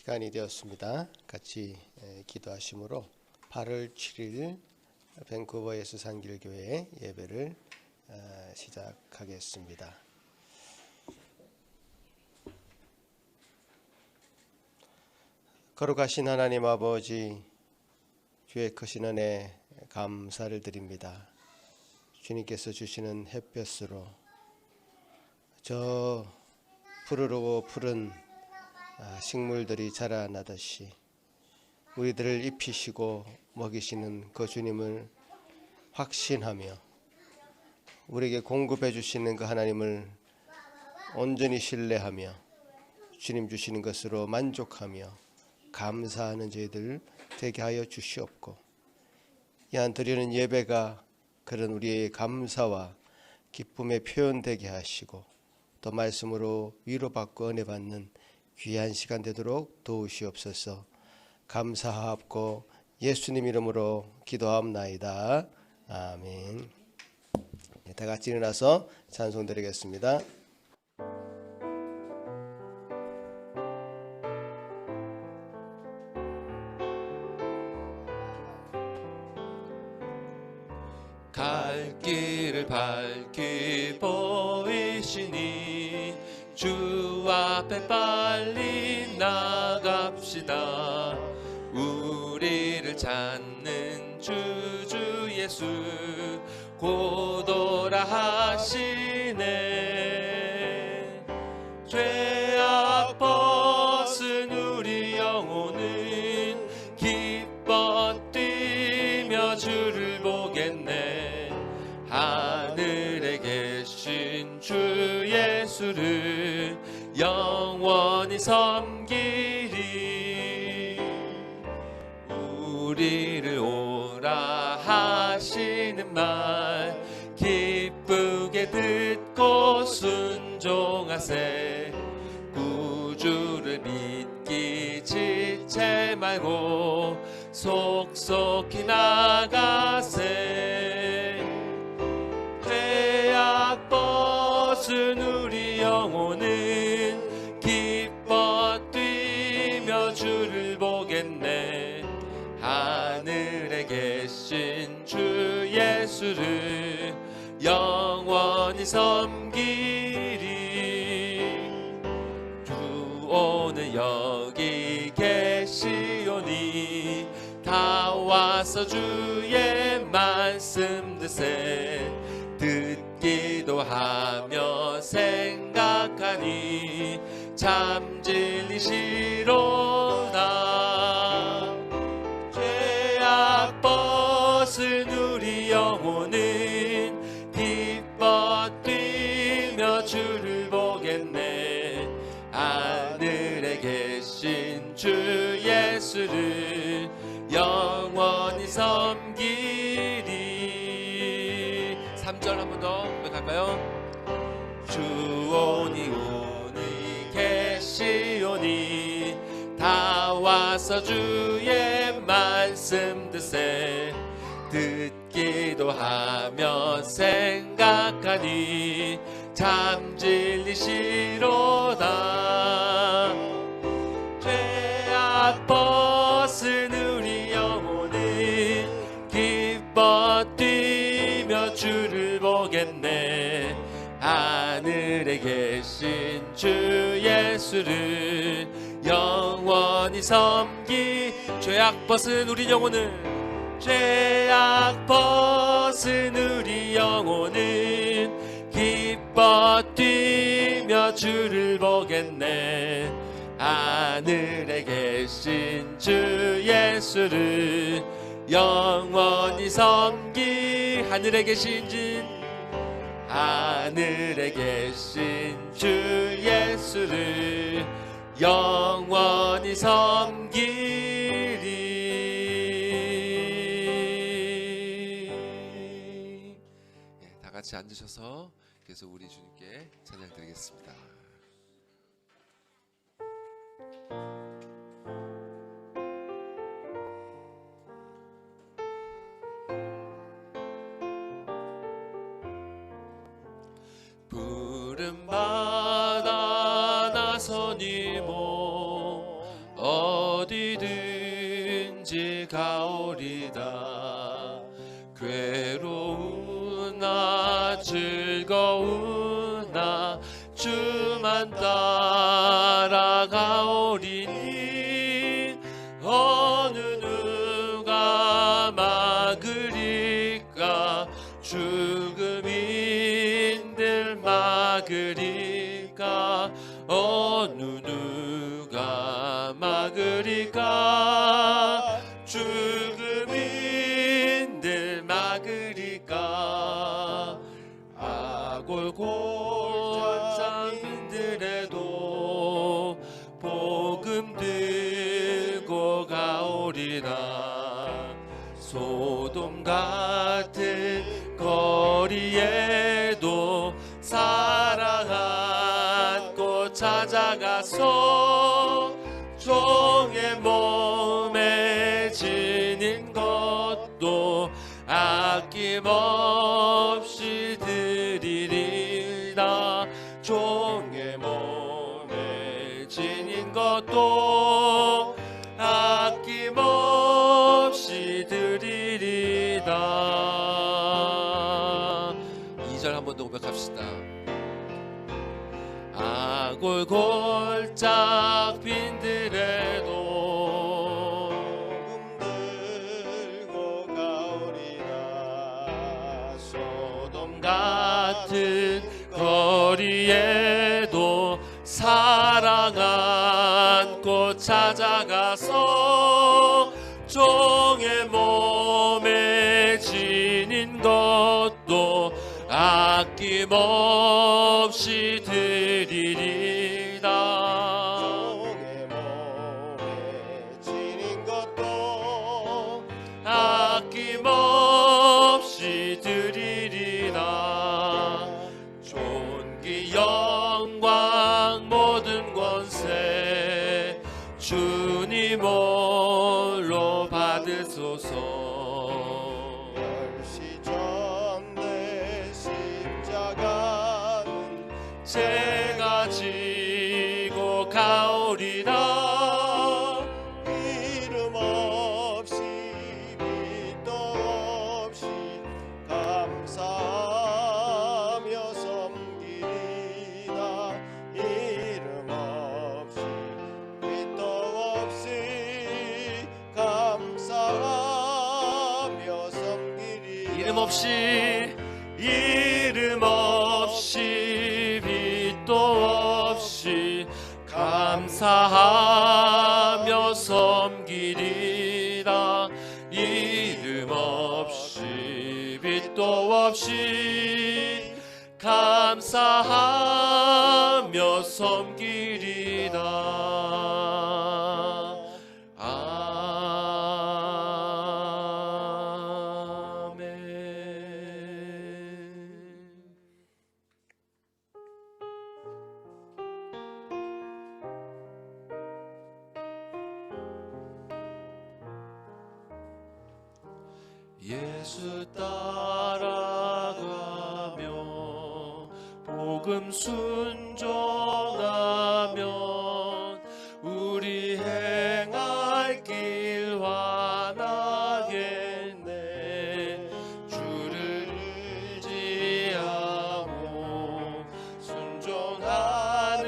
시간이 되었습니다. 같이 기도하심으로 8월 7일 밴쿠버 예수상길교회 예배를 시작하겠습니다. 거룩하신 하나님 아버지, 주의 크신 은혜 감사를 드립니다. 주님께서 주시는 햇볕으로 저 푸르르고 푸른 식물들이 자라나듯이 우리들을 입히시고 먹이시는 그 주님을 확신하며 우리에게 공급해 주시는 그 하나님을 온전히 신뢰하며 주님 주시는 것으로 만족하며 감사하는 저희들 되게 하여 주시옵고, 이 한 드리는 예배가 그런 우리의 감사와 기쁨의 표현되게 하시고 또 말씀으로 위로받고 은혜받는 귀한 시간 되도록 도우시옵소서. 감사하옵고 예수님 이름으로 기도하옵나이다. 아멘. 다 같이 일어나서 찬송 드리겠습니다. 갈 길을 밝히 보이시니 주 앞에 빨리 나갑시다. 우리를 찾는 주 예수 곧 오라 하시네. 죄악 벗은 우리 영혼은 기뻐 뛰며 주를 보겠네. 하늘에 계신 주 예수를 영원히 섬기리. 우리를 오라 하시는 말 기쁘게 듣고 순종하세. 구주를 믿기 지체 말고 속속히 나가세. 죄악 벗은 우리 영혼은 기뻐 뛰며 주를 보겠네. 하늘에 계신 주 예수를 영원히 섬기리. 주 오늘 여기 계시오니 다 와서 주의 말씀 드세. 듣기도 하며 생각하니 참 진리시로다. 죄악 벗은 우리 영혼은 기뻐 뛰며 주를 보겠네. 하늘에 계신 주 예수를 영원히 섬기리. 3절 한 번 더 고백할까요? 주 오니 계시오니 다 와서 주의 말씀 드세. 듣기도 하며 생각하니 참 진리시로다. 죄악 벗은 우리 영혼은 기뻐 뛰며 주를 보겠네. 하늘에 계신 주 예수를 영원히 섬기. 죄악 벗은 우리 영혼은 죄악 벗은 우리 영혼은 기뻐 뛰며 주를 보겠네. 하늘에 계신 주 예수를 영원히 섬기. 하늘에 계신 주 예수를 영원히 섬기리. 다 같이 앉으셔서 계속 우리 주님께 찬양 드리겠습니다. 푸른 바다 나서니 뭐 두려우나 주만 따라가오리니 어느 누가 막으리까 죽음인들 막으리까 어느 누가 막으리까 죽음인들 막으리까 아골골장민들에도 복음 들고 가오리나 소돔 같은 거리에도 사랑 안고 찾아가서 종의 몸에 지닌 것도 아낌없이 드리리라 종의 몸에 지닌 것도 아낌없이 드리리라. 2절 한 번 더 고백합시다. 아골골짝 빈들에도 들고 가오리나 소돔 같은 거리에도 사랑 안고 찾아가서 종의 몸에 지닌 것도 아낌없이 드리리라. 종의 몸에 지닌 것도 아낌없이 드리리라. 존귀 영광 모든 권세 주님 홀로 받으소서. 멸시전대 십자가는 제가 지고 가오리라. 이름 없이 빛도 없이 감사하며 섬기리라. 이름 없이 빛도 없이 감사하며 섬기리라. 이름 없이 빛도 없이 감사하며 섬기리라. 이름 없이 빛도 없이 감사하며 섬기리라. 예수 따라가며 복음 순종하면 우리 행할 길 환하겠네. 주를 의지하고 순종하는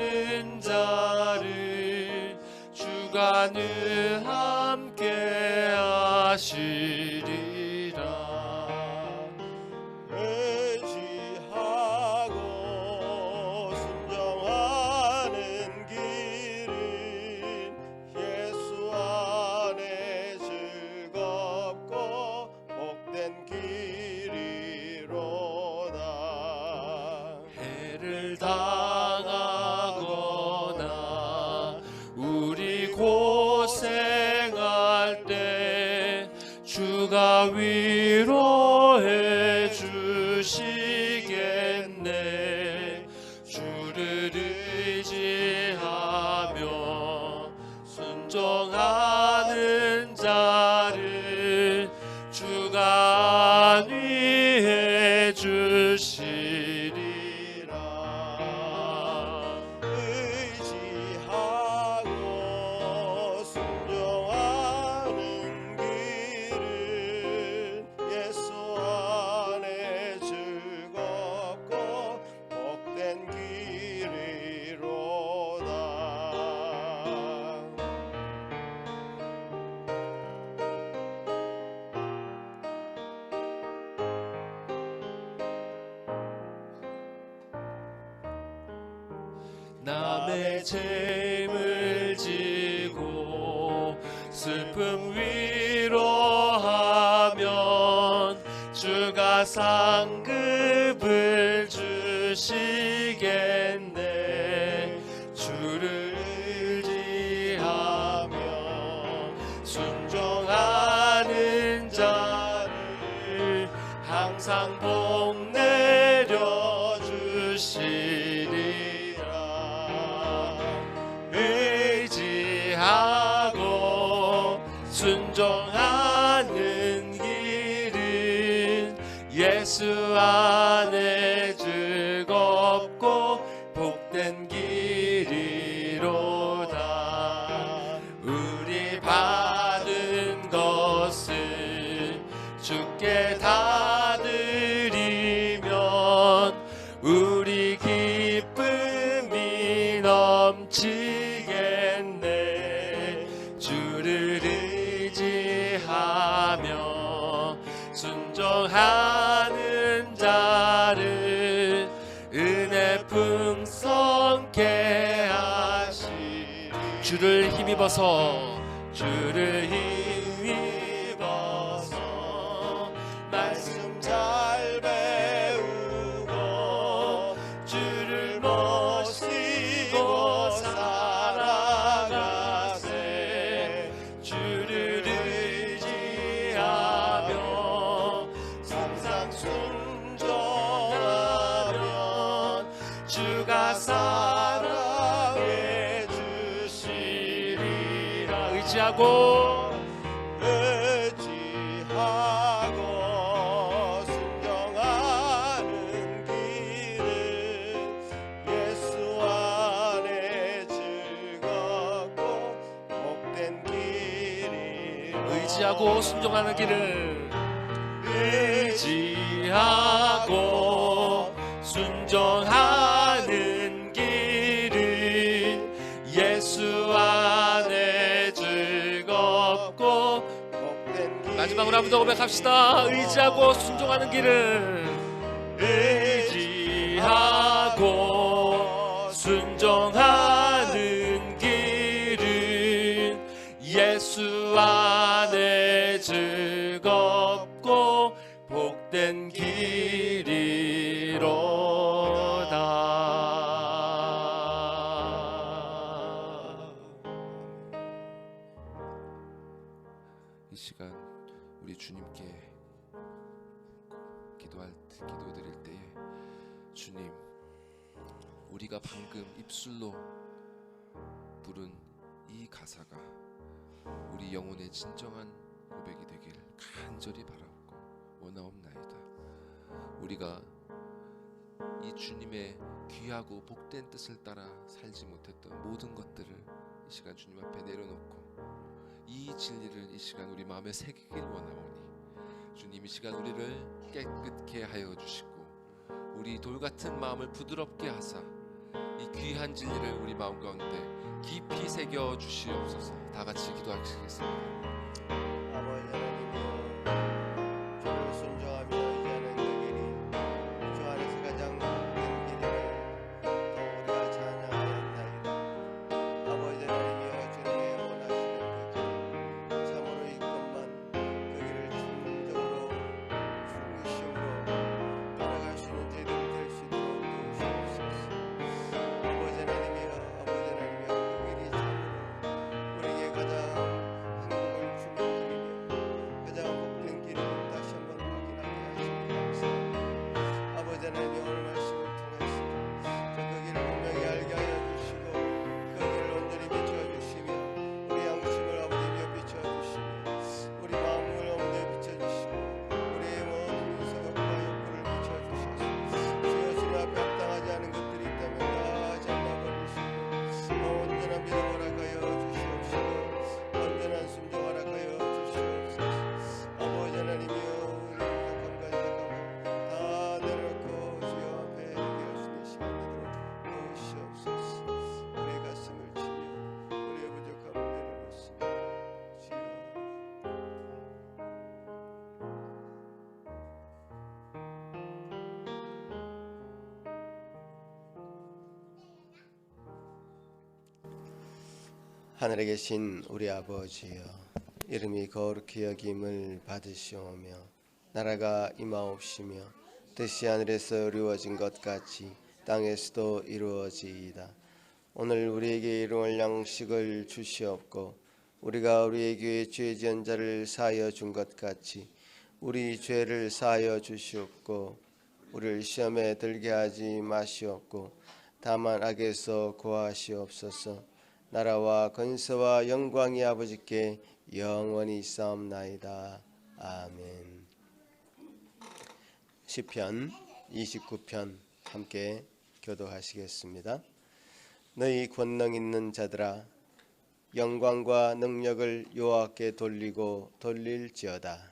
자를 주가 늘 함께 하시리. 의지하고 순종하는 길은 예수 안에 즐겁고 복된 길이로다. 해를 당하거나 우리 고생할 때 주가 위로해 주시겠네. 주를 의지하며 순종하는 자를 주가 안위해 주시리라. 의지하고 순종하는 길은 예수 안에 즐겁고 남의 짐을 지고 슬픔 위로하면 주가 상급을 주시겠네. 주를 의지하며 순종하는 자를 항상 복 내려 주시리라. 의지하고 순종하는 길은 예수 안에 즐겁고 복된 길이로다. 우리 받은 것을 주께 다 드리면 우리 기쁨이 넘치겠네. 주를 의지하며 순종하는 자를 은혜 풍성케 하시리. 주를 힘입어서 말씀 잘 배우고 주를 모시고 살아가세. 주를 의지하며 항상 순종하면 주가 사랑해 주시리라. 의지하고 순종하는 길은 예수 안에 즐겁고 복된 길이. 의지하고 순종하는 길은 의지하고 순종하는 길은 예수 안에 즐겁고 복된 길. 마지막으로 한번 더 고백합시다. 의지하고 순종하는 길은 의지하고 순종하는 길은 예수 안에 즐겁고 복된 길이로다. 이 시간 우리 주님께 기도드릴 때에 주님, 우리가 방금 입술로 부른 이 가사가 우리 영혼의 진정한 고백이 되길 간절히 바라고 원하옵나이다. 우리가 이 주님의 귀하고 복된 뜻을 따라 살지 못했던 모든 것들을 이 시간 주님 앞에 내려놓고 이 진리를 이 시간 우리 마음에 새기길 원하오니 주님, 이 시간 우리를 깨끗게 하여 주시고 우리 돌같은 마음을 부드럽게 하사 이 귀한 진리를 우리 마음 가운데 깊이 새겨 주시옵소서. 다 같이 기도하시겠습니다. 아버지 하나님이여, 주를 순종하며 의지하는 그 길이 주 안에서 가장 복된 길임을 또 우리가 찬양하였나이다. 아버지 하나님이여, 주님의 원하시는 그 길, 참으로 이것만 그 길을 진정으로 충실심으로 따라갈 수 있는 저희들이 될 수 있도록 도우시옵소서. 아버지 하나님이여, 그 길이 참으로 우리에게 가장 행복을 주며 하늘에 계신 우리 아버지여, 이름이 거룩히 여김을 받으시오며 나라가 임하옵시며 뜻이 하늘에서 이루어진 것 같이 땅에서도 이루어지이다. 오늘 우리에게 일용할 양식을 주시옵고 우리가 우리에게 죄 지은 자를 사하여 준 것 같이 우리 죄를 사하여 주시옵고 우리를 시험에 들게 하지 마시옵고 다만 악에서 구하시옵소서. 나라와 권세와 영광이 아버지께 영원히 있사옵나이다. 아멘. 시편 29편 함께 교독하시겠습니다. 너희 권능 있는 자들아, 영광과 능력을 여호와께 돌리고 돌릴지어다.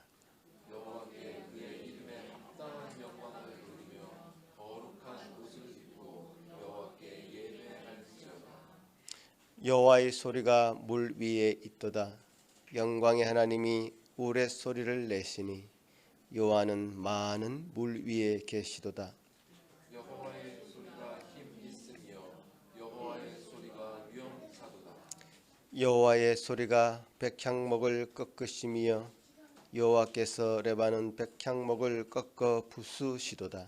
여호와의 소리가 물 위에 있도다. 영광의 하나님이 우레 소리를 내시니 여호와는 많은 물 위에 계시도다. 여호와의 소리가 힘 있으며 여호와의 소리가 위엄차도다. 여호와의 소리가 백향목을 꺾으시며 여호와께서 레바논 백향목을 꺾어 부수시도다.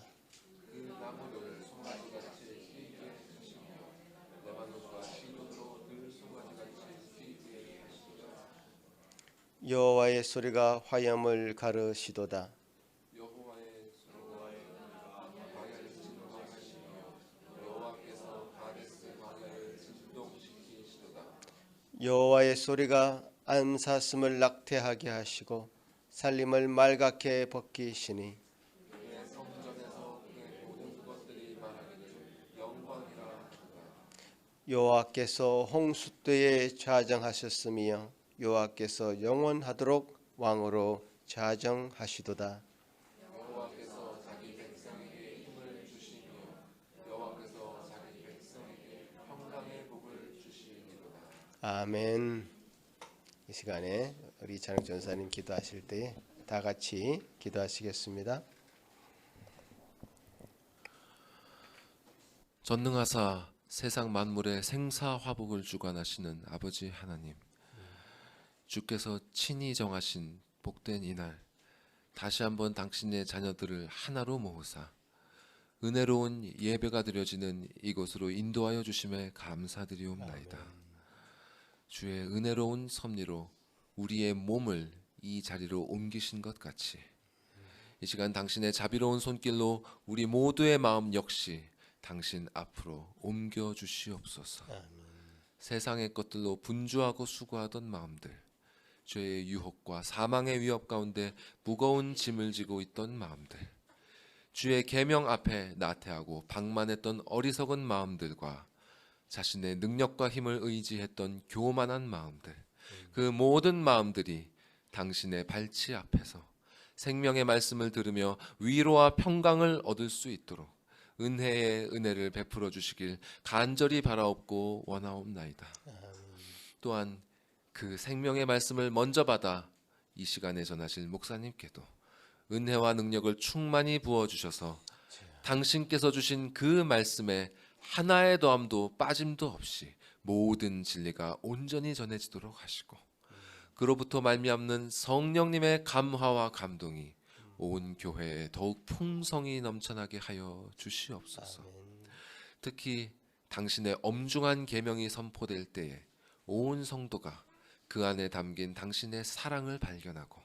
그 나무를 송아지같이 휘게 하시며 레바논과 시돈으로 늘 송아지같이 휘게 하시도다. 여호와의 소리가 화염을 가르시도다. 여호와의 소리가 광야를 진동하시며 여호와께서 가데스 광야를 진동시키시도다. 여호와의 소리가 암사슴을 낙태하게 하시고 살림을 말갛게 벗기시니 그의 성전에서 그의 모든 것들이 말하기를 영광이라 하도다. 여호와께서 홍숫대에 좌정하셨으며 여호와께서 영원하도록 왕으로 좌정하시도다. 여호와께서 자기 백성에게 힘을 주시며 여호와께서 자기 백성에게 평강의 복을 주시리로다. 아멘. 이 시간에 우리 찬양 전사님 기도하실 때 다 같이 기도하시겠습니다. 전능하사 세상 만물의 생사화복을 주관하시는 아버지 하나님, 주께서 친히 정하신 복된 이날 다시 한번 당신의 자녀들을 하나로 모으사 은혜로운 예배가 드려지는 이곳으로 인도하여 주심에 감사드리옵나이다. 주의 은혜로운 섭리로 우리의 몸을 이 자리로 옮기신 것 같이 이 시간 당신의 자비로운 손길로 우리 모두의 마음 역시 당신 앞으로 옮겨 주시옵소서. 세상의 것들로 분주하고 수고하던 마음들, 죄의 유혹과 사망의 위협 가운데 무거운 짐을 지고 있던 마음들, 주의 계명 앞에 나태하고 방만했던 어리석은 마음들과 자신의 능력과 힘을 의지했던 교만한 마음들, 그 모든 마음들이 당신의 발치 앞에서 생명의 말씀을 들으며 위로와 평강을 얻을 수 있도록 은혜의 은혜를 베풀어 주시길 간절히 바라옵고 원하옵나이다. 또한 그 생명의 말씀을 먼저 받아 이 시간에 전하실 목사님께도 은혜와 능력을 충만히 부어주셔서 당신께서 주신 그 말씀에 하나의 더함도 빠짐도 없이 모든 진리가 온전히 전해지도록 하시고 그로부터 말미암는 성령님의 감화와 감동이 온 교회에 더욱 풍성히 넘쳐나게 하여 주시옵소서. 특히 당신의 엄중한 계명이 선포될 때에 온 성도가 그 안에 담긴 당신의 사랑을 발견하고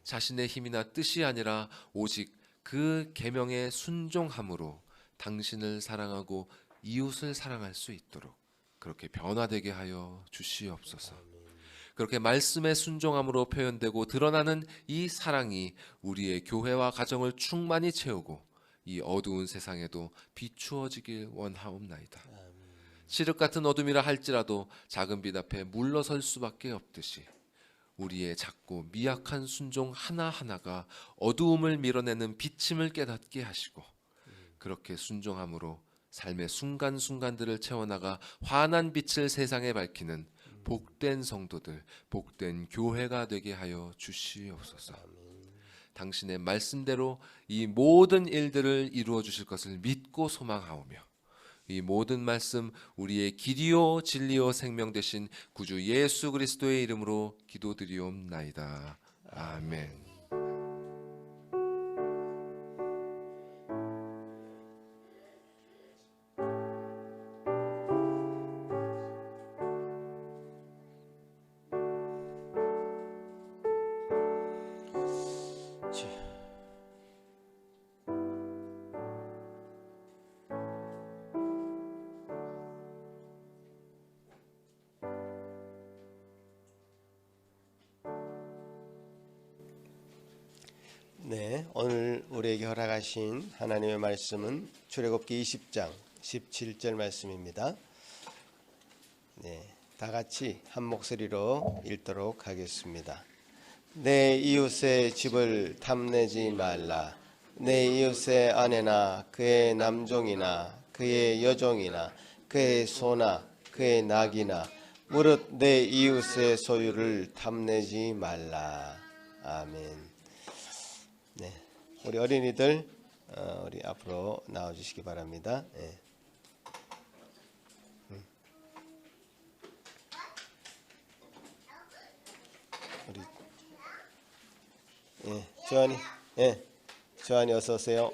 자신의 힘이나 뜻이 아니라 오직 그 계명에 순종함으로 당신을 사랑하고 이웃을 사랑할 수 있도록 그렇게 변화되게 하여 주시옵소서. 그렇게 말씀의 순종함으로 표현되고 드러나는 이 사랑이 우리의 교회와 가정을 충만히 채우고 이 어두운 세상에도 비추어지길 원하옵나이다. 칠흑 같은 어둠이라 할지라도 작은 빛 앞에 물러설 수밖에 없듯이 우리의 작고 미약한 순종 하나하나가 어두움을 밀어내는 비침을 깨닫게 하시고 그렇게 순종함으로 삶의 순간순간들을 채워나가 환한 빛을 세상에 밝히는 복된 성도들, 복된 교회가 되게 하여 주시옵소서. 당신의 말씀대로 이 모든 일들을 이루어 주실 것을 믿고 소망하오며 이 모든 말씀 우리의 길이요 진리요 생명 되신 구주 예수 그리스도의 이름으로 기도드리옵나이다. 아멘. 네, 오늘 우리에게 허락하신 하나님의 말씀은 출애굽기 20장 17절 말씀입니다. 네, 다 같이 한 목소리로 읽도록 하겠습니다. 내 이웃의 집을 탐내지 말라. 내 이웃의 아내나 그의 남종이나 그의 여종이나 그의 소나 그의 낙이나 무릇 내 이웃의 소유를 탐내지 말라. 아멘. 네, 우리 어린이들 우리 앞으로 나와 주시기 바랍니다. 네. 우리 조한이, 조한이 어서 오세요.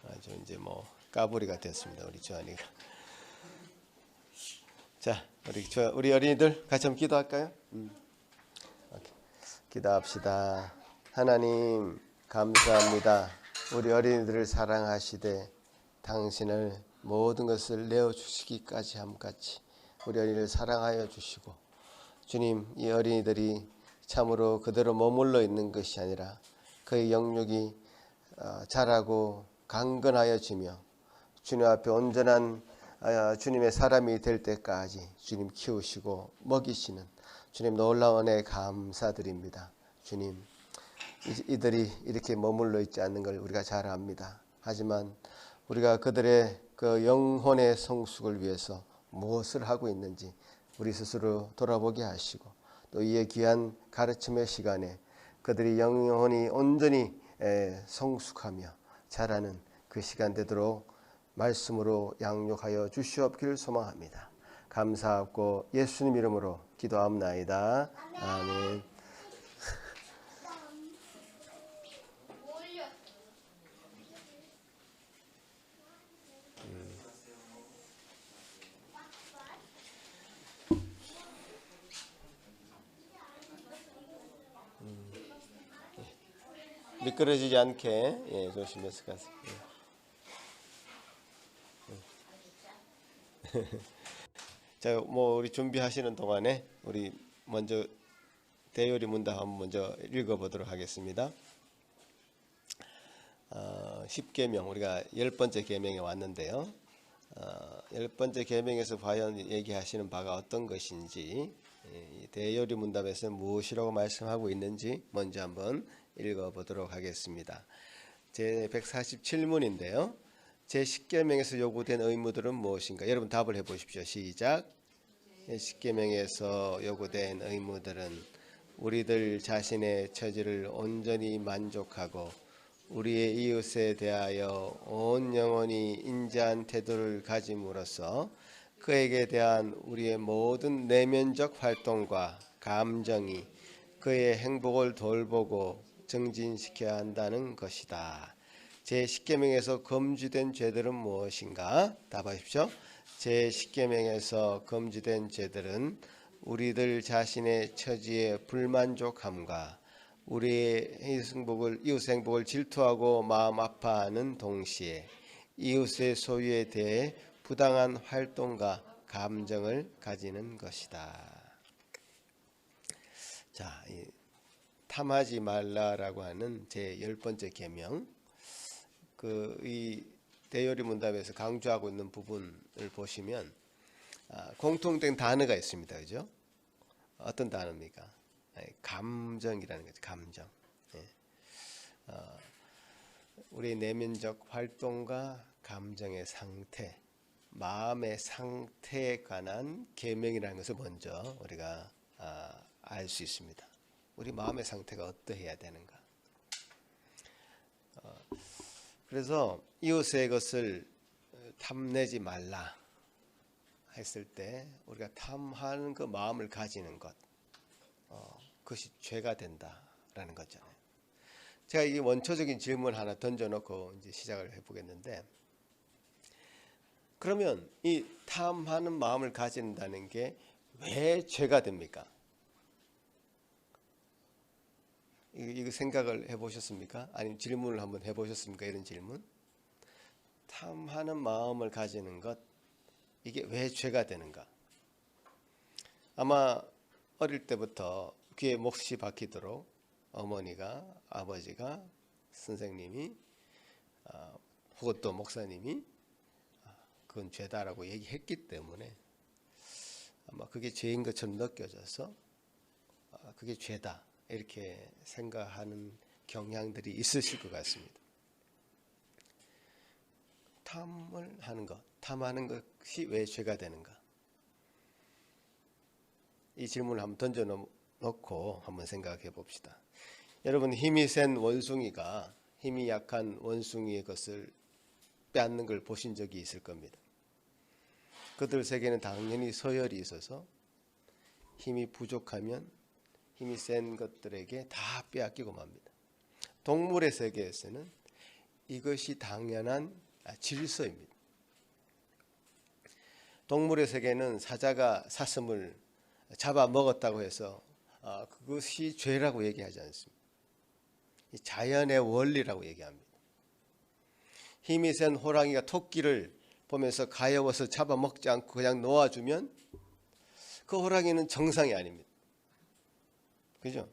아주 이제 뭐 까불이가 됐습니다, 우리 조한이가. 자, 우리 어린이들 같이 한번 기도할까요? 기도합시다. 하나님 감사합니다. 우리 어린이들을 사랑하시되 당신을 모든 것을 내어주시기까지 함같이 우리 어린이를 사랑하여 주시고, 주님, 이 어린이들이 참으로 그대로 머물러 있는 것이 아니라 그의 영육이 자라고 강건하여지며 주님 앞에 온전한 주님의 사람이 될 때까지 주님 키우시고 먹이시는 주님 놀라운 은혜에 감사드립니다. 주님, 이들이 이렇게 머물러 있지 않는 걸 우리가 잘 압니다. 하지만 우리가 그들의 그 영혼의 성숙을 위해서 무엇을 하고 있는지 우리 스스로 돌아보게 하시고, 또 이에 귀한 가르침의 시간에 그들이 영혼이 온전히 성숙하며 자라는 그 시간 되도록 말씀으로 양육하여 주시옵기를 소망합니다. 감사하고 예수님 이름으로 기도합나이다. 아멘. 미끄러지지 않게 조심해서 가세요. 자, 뭐 우리 준비하시는 동안에 우리 먼저 대요리 문답 한번 먼저 읽어보도록 하겠습니다. 10계명, 우리가 10번째 계명에 왔는데요. 10번째 계명에서 과연 얘기하시는 바가 어떤 것인지, 대요리 문답에서 무엇이라고 말씀하고 있는지 먼저 한번 읽어보도록 하겠습니다. 제 147문인데요. 제10계명에서 요구된 의무들은 무엇인가? 여러분 답을 해보십시오. 시작. 제10계명에서 요구된 의무들은 우리들 자신의 처지를 온전히 만족하고 우리의 이웃에 대하여 온 영혼이 인자한 태도를 가짐으로써 그에게 대한 우리의 모든 내면적 활동과 감정이 그의 행복을 돌보고 증진시켜야 한다는 것이다. 제10계명에서 금지된 죄들은 무엇인가? 답하십시오. 제10계명에서 금지된 죄들은 우리들 자신의 처지에 불만족함과 우리의 이웃 행복을 질투하고 마음 아파하는 동시에 이웃의 소유에 대해 부당한 활동과 감정을 가지는 것이다. 자, 탐하지 말라라고 하는 제 10번째 계명, 이 대요리 문답에서 강조하고 있는 부분을 보시면 공통된 단어가 있습니다. 그죠? 어떤 단어입니까? 감정이라는 거죠. 감정. 우리의 내면적 활동과 감정의 상태, 마음의 상태에 관한 계명이라는 것을 먼저 우리가 알 수 있습니다. 우리 마음의 상태가 어떠해야 되는가? 그래서 이웃의 것을 탐내지 말라 했을 때 우리가 탐하는 그 마음을 가지는 것, 그것이 죄가 된다라는 거잖아요. 제가 이 원초적인 질문 하나 던져놓고 이제 시작을 해보겠는데, 그러면 이 탐하는 마음을 가진다는 게 왜 죄가 됩니까? 이거 생각을 해보셨습니까? 아니면 질문을 한번 해보셨습니까? 이런 질문. 탐하는 마음을 가지는 것, 이게 왜 죄가 되는가? 아마 어릴 때부터 귀에 몫이 박히도록 어머니가, 아버지가, 선생님이, 혹은 또 목사님이 그건 죄다라고 얘기했기 때문에 아마 그게 죄인 것처럼 느껴져서 그게 죄다 이렇게 생각하는 경향들이 있으실 것 같습니다. 탐을 하는 것, 탐하는 것이 왜 죄가 되는가? 이 질문을 한번 던져놓고 한번 생각해 봅시다. 여러분, 힘이 센 원숭이가 힘이 약한 원숭이의 것을 빼앗는 걸 보신 적이 있을 겁니다. 그들 세계는 당연히 서열이 있어서 힘이 부족하면 힘이 센 것들에게 다 빼앗기고 맙니다. 동물의 세계에서는 이것이 당연한 질서입니다. 동물의 세계는 사자가 사슴을 잡아먹었다고 해서 그것이 죄라고 얘기하지 않습니다. 자연의 원리라고 얘기합니다. 힘이 센 호랑이가 토끼를 보면서 가여워서 잡아먹지 않고 그냥 놓아주면 그 호랑이는 정상이 아닙니다. 그죠?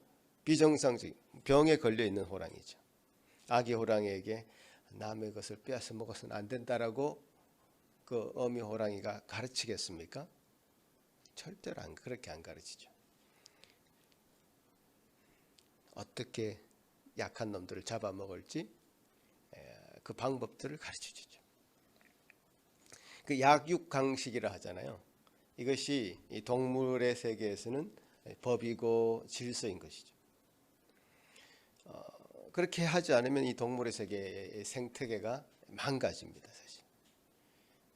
비정상적, 병에 걸려 있는 호랑이죠. 아기 호랑이에게 남의 것을 빼앗아 먹어서는 안 된다라고 그 어미 호랑이가 가르치겠습니까? 절대로 그렇게 안 가르치죠. 어떻게 약한 놈들을 잡아먹을지 그 방법들을 가르쳐주죠. 그 약육강식이라 하잖아요. 이것이 이 동물의 세계에서는 법이고 질서인 것이죠. 그렇게 하지 않으면 이 동물의 세계의 생태계가 망가집니다. 사실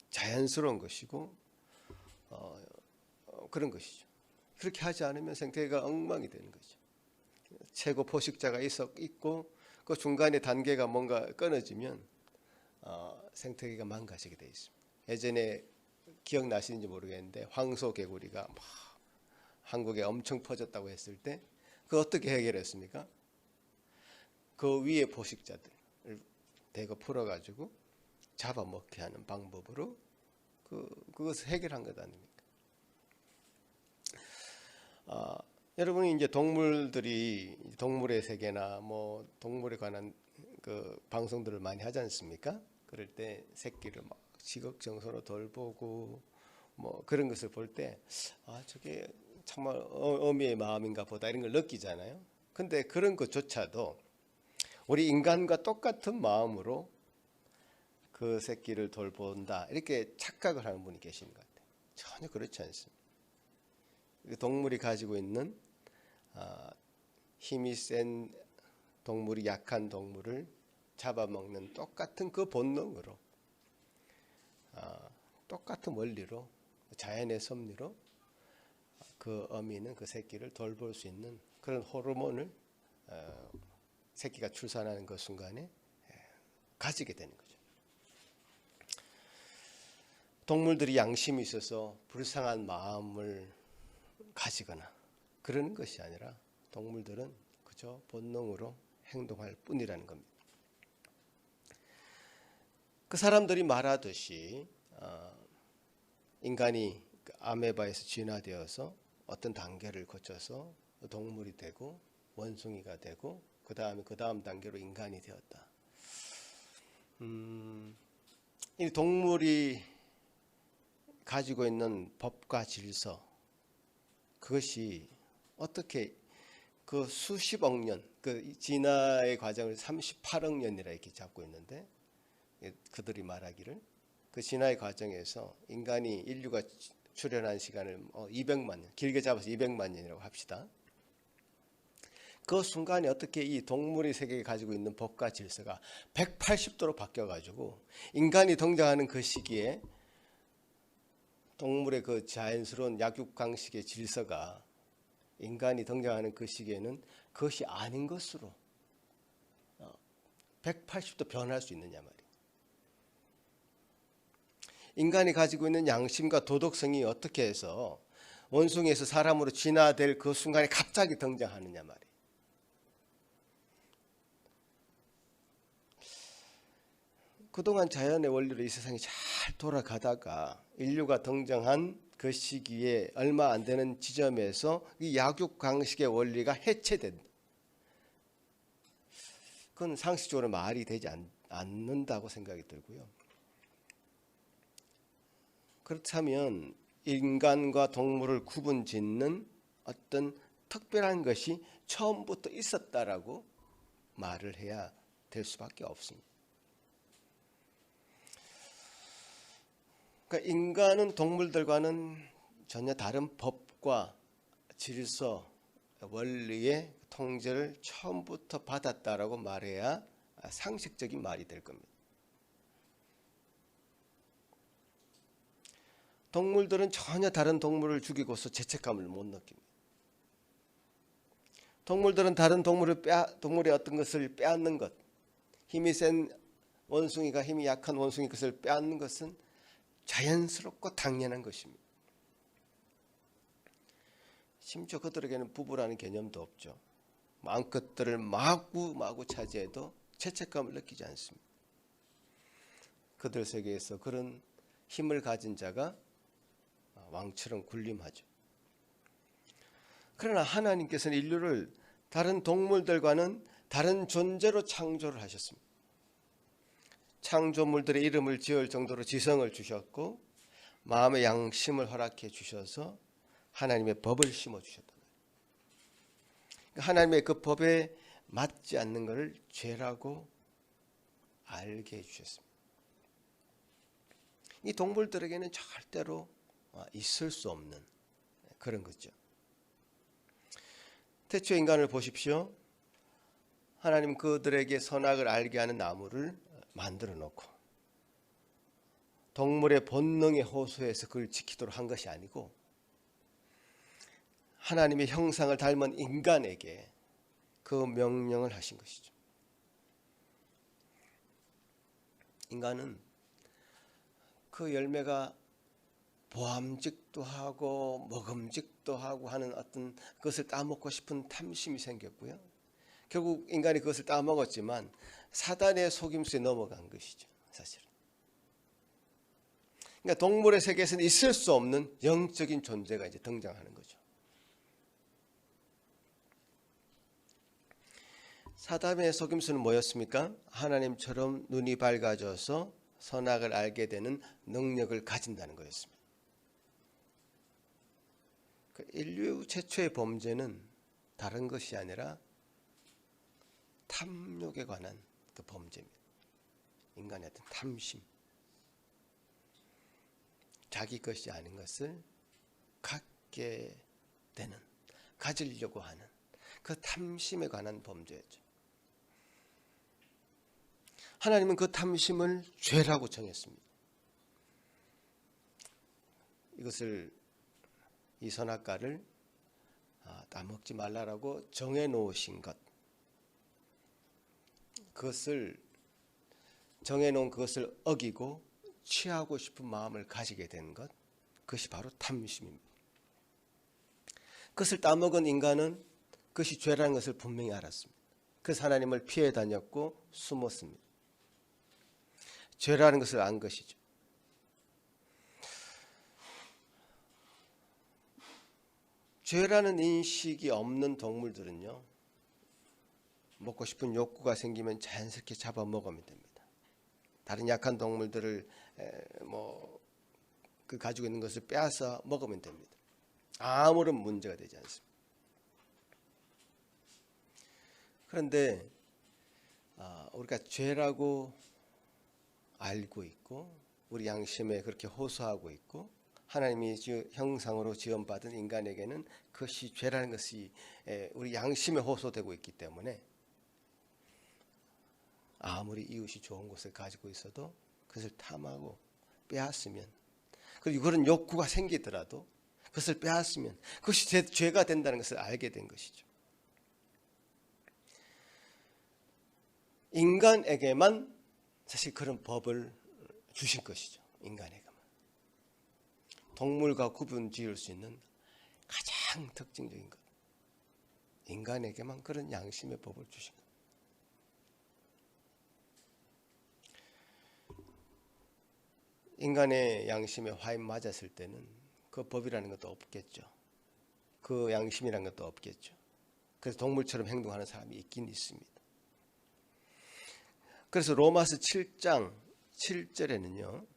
자연스러운 것이고 그런 것이죠. 그렇게 하지 않으면 생태계가 엉망이 되는 거죠. 최고 포식자가 있고 그 중간에 단계가 뭔가 끊어지면 생태계가 망가지게 되어 있습니다. 예전에 기억나시는지 모르겠는데 황소개구리가 막 한국에 엄청 퍼졌다고 했을 때 그 어떻게 해결했습니까? 그 위에 포식자들을 대거 풀어가지고 잡아먹게 하는 방법으로 그것을 해결한 것 아닙니까? 여러분이 이제 동물의 세계나 뭐 동물에 관한 그 방송들을 많이 하지 않습니까? 그럴 때 새끼를 막 지극정성으로 돌보고 뭐 그런 것을 볼 때 저게 정말 어미의 마음인가 보다 이런 걸 느끼잖아요. 근데 그런 것조차도 우리 인간과 똑같은 마음으로 그 새끼를 돌본다 이렇게 착각을 하는 분이 계시는 것 같아요. 전혀 그렇지 않습니다. 동물이 가지고 있는 힘이 센 동물이 약한 동물을 잡아먹는 똑같은 그 본능으로 똑같은 원리로 자연의 섭리로 그 어미는 그 새끼를 돌볼 수 있는 그런 호르몬을 새끼가 출산하는 그 순간에 가지게 되는 거죠. 동물들이 양심이 있어서 불쌍한 마음을 가지거나 그러는 것이 아니라 동물들은 그저 본능으로 행동할 뿐이라는 겁니다. 그 사람들이 말하듯이 인간이 아메바에서 진화되어서 어떤 단계를 거쳐서 동물이 되고 원숭이가 되고 그 다음 단계로 인간이 되었다. 이 동물이 가지고 있는 법과 질서, 그것이 어떻게 그 수십억 년, 그 진화의 과정을 38억 년이라 이렇게 잡고 있는데, 그들이 말하기를 그 진화의 과정에서 인류가 출현한 시간을 200만 년, 길게 잡아서 200만 년이라고 합시다. 그 순간에 어떻게 이 동물의 세계에 가지고 있는 법과 질서가 180도로 바뀌어가지고 인간이 등장하는 그 시기에 동물의 그 자연스러운 약육강식의 질서가 인간이 등장하는 그 시기에는 그것이 아닌 것으로 180도 변할 수 있느냐 말이에요. 인간이 가지고 있는 양심과 도덕성이 어떻게 해서 원숭이에서 사람으로 진화될 그 순간에 갑자기 등장하느냐 말이에요. 그동안 자연의 원리로 이 세상이 잘 돌아가다가 인류가 등장한 그 시기에 얼마 안 되는 지점에서 이 약육강식의 원리가 해체된다. 그건 상식적으로 말이 되지 않는다고 생각이 들고요. 그렇다면 인간과 동물을 구분짓는 어떤 특별한 것이 처음부터 있었다라고 말을 해야 될 수밖에 없습니다. 그러니까 인간은 동물들과는 전혀 다른 법과 질서, 원리의 통제를 처음부터 받았다라고 말해야 상식적인 말이 될 겁니다. 동물들은 전혀 다른 동물을 죽이고서 죄책감을 못 느낍니다. 동물들은 다른 동물의 어떤 것을 빼앗는 것, 힘이 센 원숭이가 힘이 약한 원숭이 것을 빼앗는 것은 자연스럽고 당연한 것입니다. 심지어 그들에게는 부부라는 개념도 없죠. 마음껏들을 마구 차지해도 죄책감을 느끼지 않습니다. 그들 세계에서 그런 힘을 가진 자가 왕처럼 군림하죠. 그러나 하나님께서는 인류를 다른 동물들과는 다른 존재로 창조를 하셨습니다. 창조물들의 이름을 지을 정도로 지성을 주셨고 마음의 양심을 허락해 주셔서 하나님의 법을 심어 주셨다. 하나님의 그 법에 맞지 않는 것을 죄라고 알게 해주셨습니다. 이 동물들에게는 절대로 있을 수 없는 그런 거죠. 태초의 인간을 보십시오. 하나님 그들에게 선악을 알게 하는 나무를 만들어 놓고 동물의 본능에 호소해서 그걸 지키도록 한 것이 아니고 하나님의 형상을 닮은 인간에게 그 명령을 하신 것이죠. 인간은 그 열매가 보암직도 하고 먹음직도 하고 하는 어떤 그것을 따먹고 싶은 탐심이 생겼고요. 결국 인간이 그것을 따먹었지만 사단의 속임수에 넘어간 것이죠. 사실은. 그러니까 동물의 세계에서는 있을 수 없는 영적인 존재가 이제 등장하는 거죠. 사단의 속임수는 뭐였습니까? 하나님처럼 눈이 밝아져서 선악을 알게 되는 능력을 가진다는 거였습니다. 인류 최초의 범죄는 다른 것이 아니라 탐욕에 관한 그 범죄입니다. 인간의 어떤 탐심, 자기 것이 아닌 것을 갖게 되는, 가지려고 하는 그 탐심에 관한 범죄였죠. 하나님은 그 탐심을 죄라고 정했습니다. 이 선악과를 따먹지 말라라고 정해놓으신 것, 그것을 정해놓은 그것을 어기고 취하고 싶은 마음을 가지게 된 것, 그것이 바로 탐심입니다. 그것을 따먹은 인간은 그것이 죄라는 것을 분명히 알았습니다. 그래서 하나님을 피해 다녔고 숨었습니다. 죄라는 것을 안 것이죠. 죄라는 인식이 없는 동물들은요, 먹고 싶은 욕구가 생기면 자연스럽게 잡아먹으면 됩니다. 다른 약한 동물들을 그 가지고 있는 것을 빼앗아 먹으면 됩니다. 아무런 문제가 되지 않습니다. 그런데 우리가 죄라고 알고 있고 우리 양심에 그렇게 호소하고 있고 하나님이 형상으로 지음받은 인간에게는 그것이 죄라는 것이 우리 양심에 호소되고 있기 때문에 아무리 이웃이 좋은 것을 가지고 있어도 그것을 탐하고 빼앗으면, 그리고 그런 욕구가 생기더라도 그것을 빼앗으면 그것이 죄가 된다는 것을 알게 된 것이죠. 인간에게만 사실 그런 법을 주신 것이죠. 인간에게만. 동물과 구분 지을 수 있는 가장 특징적인 것, 인간에게만 그런 양심의 법을 주신 것. 인간의 양심에 화인 맞았을 때는 그 법이라는 것도 없겠죠. 그 양심이라는 것도 없겠죠. 그래서 동물처럼 행동하는 사람이 있긴 있습니다. 그래서 로마서 7장 7절에는요.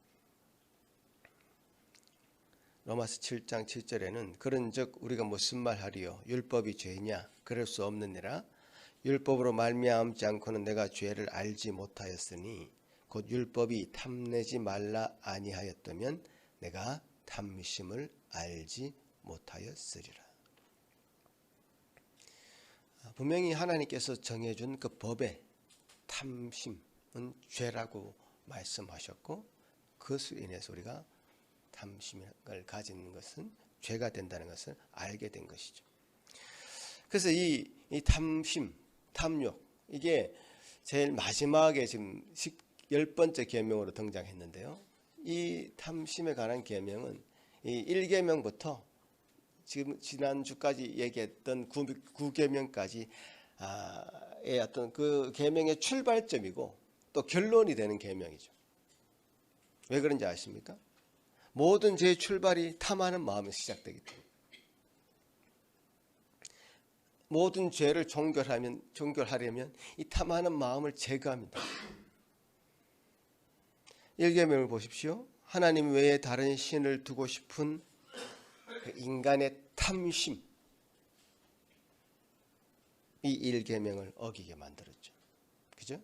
로마서 7장 7절에는 그런즉 우리가 무슨 말하리요? 율법이 죄냐? 그럴 수 없느니라. 율법으로 말미암지 않고는 내가 죄를 알지 못하였으니 곧 율법이 탐내지 말라 아니하였다면 내가 탐심을 알지 못하였으리라. 분명히 하나님께서 정해준 그 법의 탐심은 죄라고 말씀하셨고, 그것으로 인해서 우리가 탐심을 가지는 것은 죄가 된다는 것을 알게 된 것이죠. 그래서 이 탐심, 탐욕, 이게 제일 마지막에 지금 10번째 계명으로 등장했는데요. 이 탐심에 관한 계명은 이 1계명부터 지금 지난주까지 얘기했던 9계명까지 어떤 그 계명의 출발점이고 또 결론이 되는 계명이죠. 왜 그런지 아십니까? 모든 죄의 출발이 탐하는 마음에서 시작되기 때문에. 모든 죄를 종결하려면 이 탐하는 마음을 제거합니다. 1계명을 보십시오. 하나님 외에 다른 신을 두고 싶은 그 인간의 탐심, 이 1계명을 어기게 만들었죠. 그죠?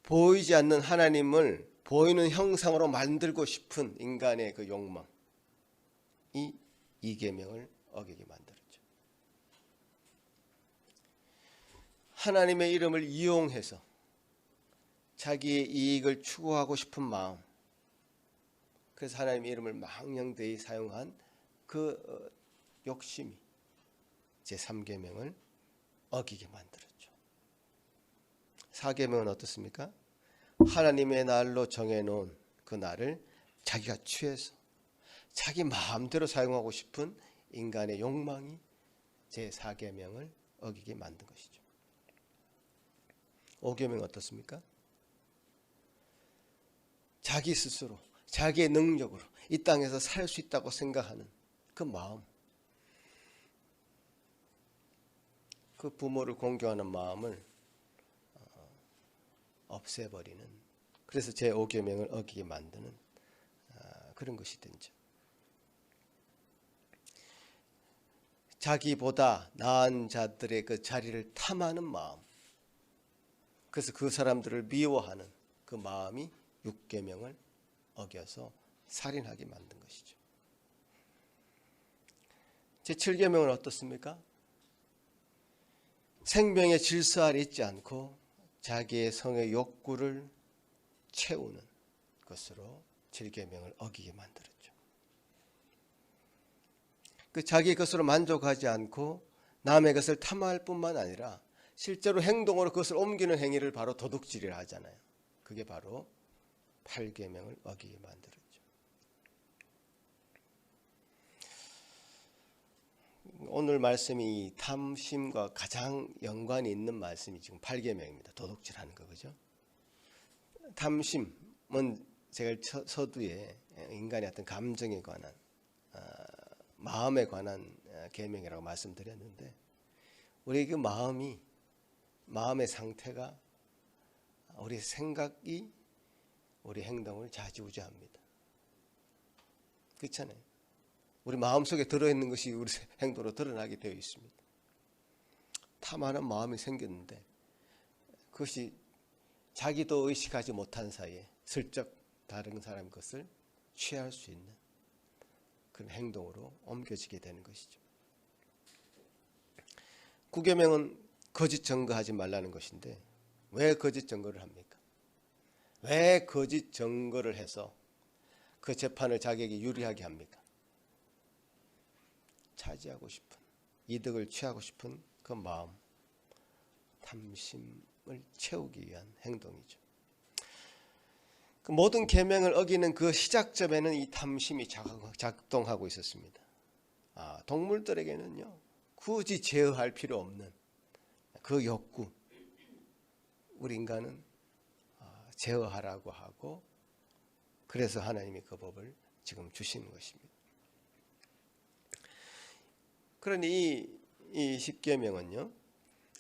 보이지 않는 하나님을 보이는 형상으로 만들고 싶은 인간의 그 욕망, 이 2계명을 어기게 만들었죠. 하나님의 이름을 이용해서 자기의 이익을 추구하고 싶은 마음, 그래서 하나님의 이름을 망령되이 사용한 그 욕심이 제3계명을 어기게 만들었죠. 4계명은 어떻습니까? 하나님의 날로 정해놓은 그 날을 자기가 취해서 자기 마음대로 사용하고 싶은 인간의 욕망이 제4계명을 어기게 만든 것이죠. 5계명은 어떻습니까? 자기 스스로 자기의 능력으로 이 땅에서 살 수 있다고 생각하는 그 마음, 그 부모를 공경하는 마음을 없애버리는, 그래서 제5계명을 어기게 만드는 그런 것이 된죠. 자기보다 나은 자들의 그 자리를 탐하는 마음, 그래서 그 사람들을 미워하는 그 마음이 6계명을 어겨서 살인하게 만든 것이죠. 제7계명은 어떻습니까? 생명의 질서 아래 있지 않고 자기의 성의 욕구를 채우는 것으로 7계명을 어기게 만들었죠. 그 자기의 것으로 만족하지 않고 남의 것을 탐할 뿐만 아니라 실제로 행동으로 그것을 옮기는 행위를 바로 도둑질이라 하잖아요. 그게 바로 8계명을 어기게 만들었죠. 오늘 말씀이 탐심과 가장 연관이 있는 말씀이 지금 8계명입니다. 도둑질하는 거, 그죠? 탐심은 제가 서두에 인간의 어떤 감정에 관한, 마음에 관한 계명이라고 말씀드렸는데, 우리 그 마음의 상태가, 우리 생각이 우리 행동을 좌지우지합니다. 그렇잖아요. 우리 마음속에 들어있는 것이 우리 행동으로 드러나게 되어 있습니다. 탐하는 마음이 생겼는데 그것이 자기도 의식하지 못한 사이에 슬쩍 다른 사람 것을 취할 수 있는 그런 행동으로 옮겨지게 되는 것이죠. 9계명은 거짓 증거하지 말라는 것인데 왜 거짓 증거를 합니까? 왜 거짓 증거를 해서 그 재판을 자기에게 유리하게 합니까? 차지하고 싶은, 이득을 취하고 싶은 그 마음, 탐심을 채우기 위한 행동이죠. 그 모든 계명을 어기는 그 시작점에는 이 탐심이 작동하고 있었습니다. 동물들에게는요, 굳이 제어할 필요 없는 그 욕구, 우리 인간은 제어하라고 하고, 그래서 하나님이 그 법을 지금 주시는 것입니다. 그러니 이 십계명은요,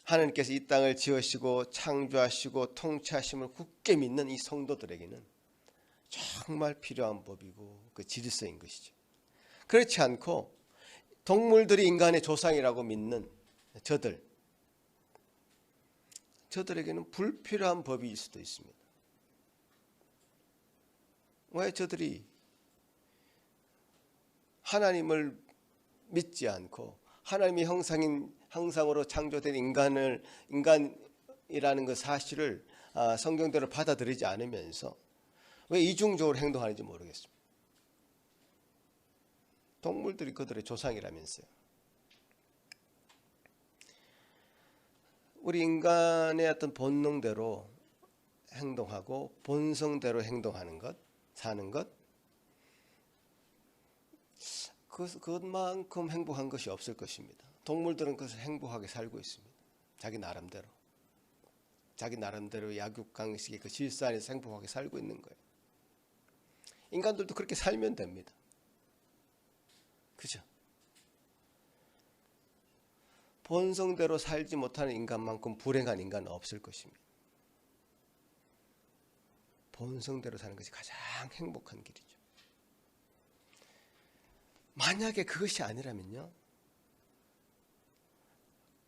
하나님께서 이 땅을 지으시고 창조하시고 통치하심을 굳게 믿는 이 성도들에게는 정말 필요한 법이고 그 질서인 것이죠. 그렇지 않고 동물들이 인간의 조상이라고 믿는 저들에게는 불필요한 법일 수도 있습니다. 왜 저들이 하나님을 믿지 않고 하나님의 형상으로 창조된 인간이라는 그 사실을 성경대로 받아들이지 않으면서 왜 이중적으로 행동하는지 모르겠습니다. 동물들이 그들의 조상이라면서요. 우리 인간의 어떤 본능대로 행동하고 본성대로 행동하는 것, 사는 것, 그것만큼 행복한 것이 없을 것입니다. 동물들은 그것을 행복하게 살고 있습니다. 자기 나름대로 약육강식의 그 질서 안에서 행복하게 살고 있는 거예요. 인간들도 그렇게 살면 됩니다. 그죠? 본성대로 살지 못하는 인간만큼 불행한 인간은 없을 것입니다. 본성대로 사는 것이 가장 행복한 길이죠. 만약에 그것이 아니라면요,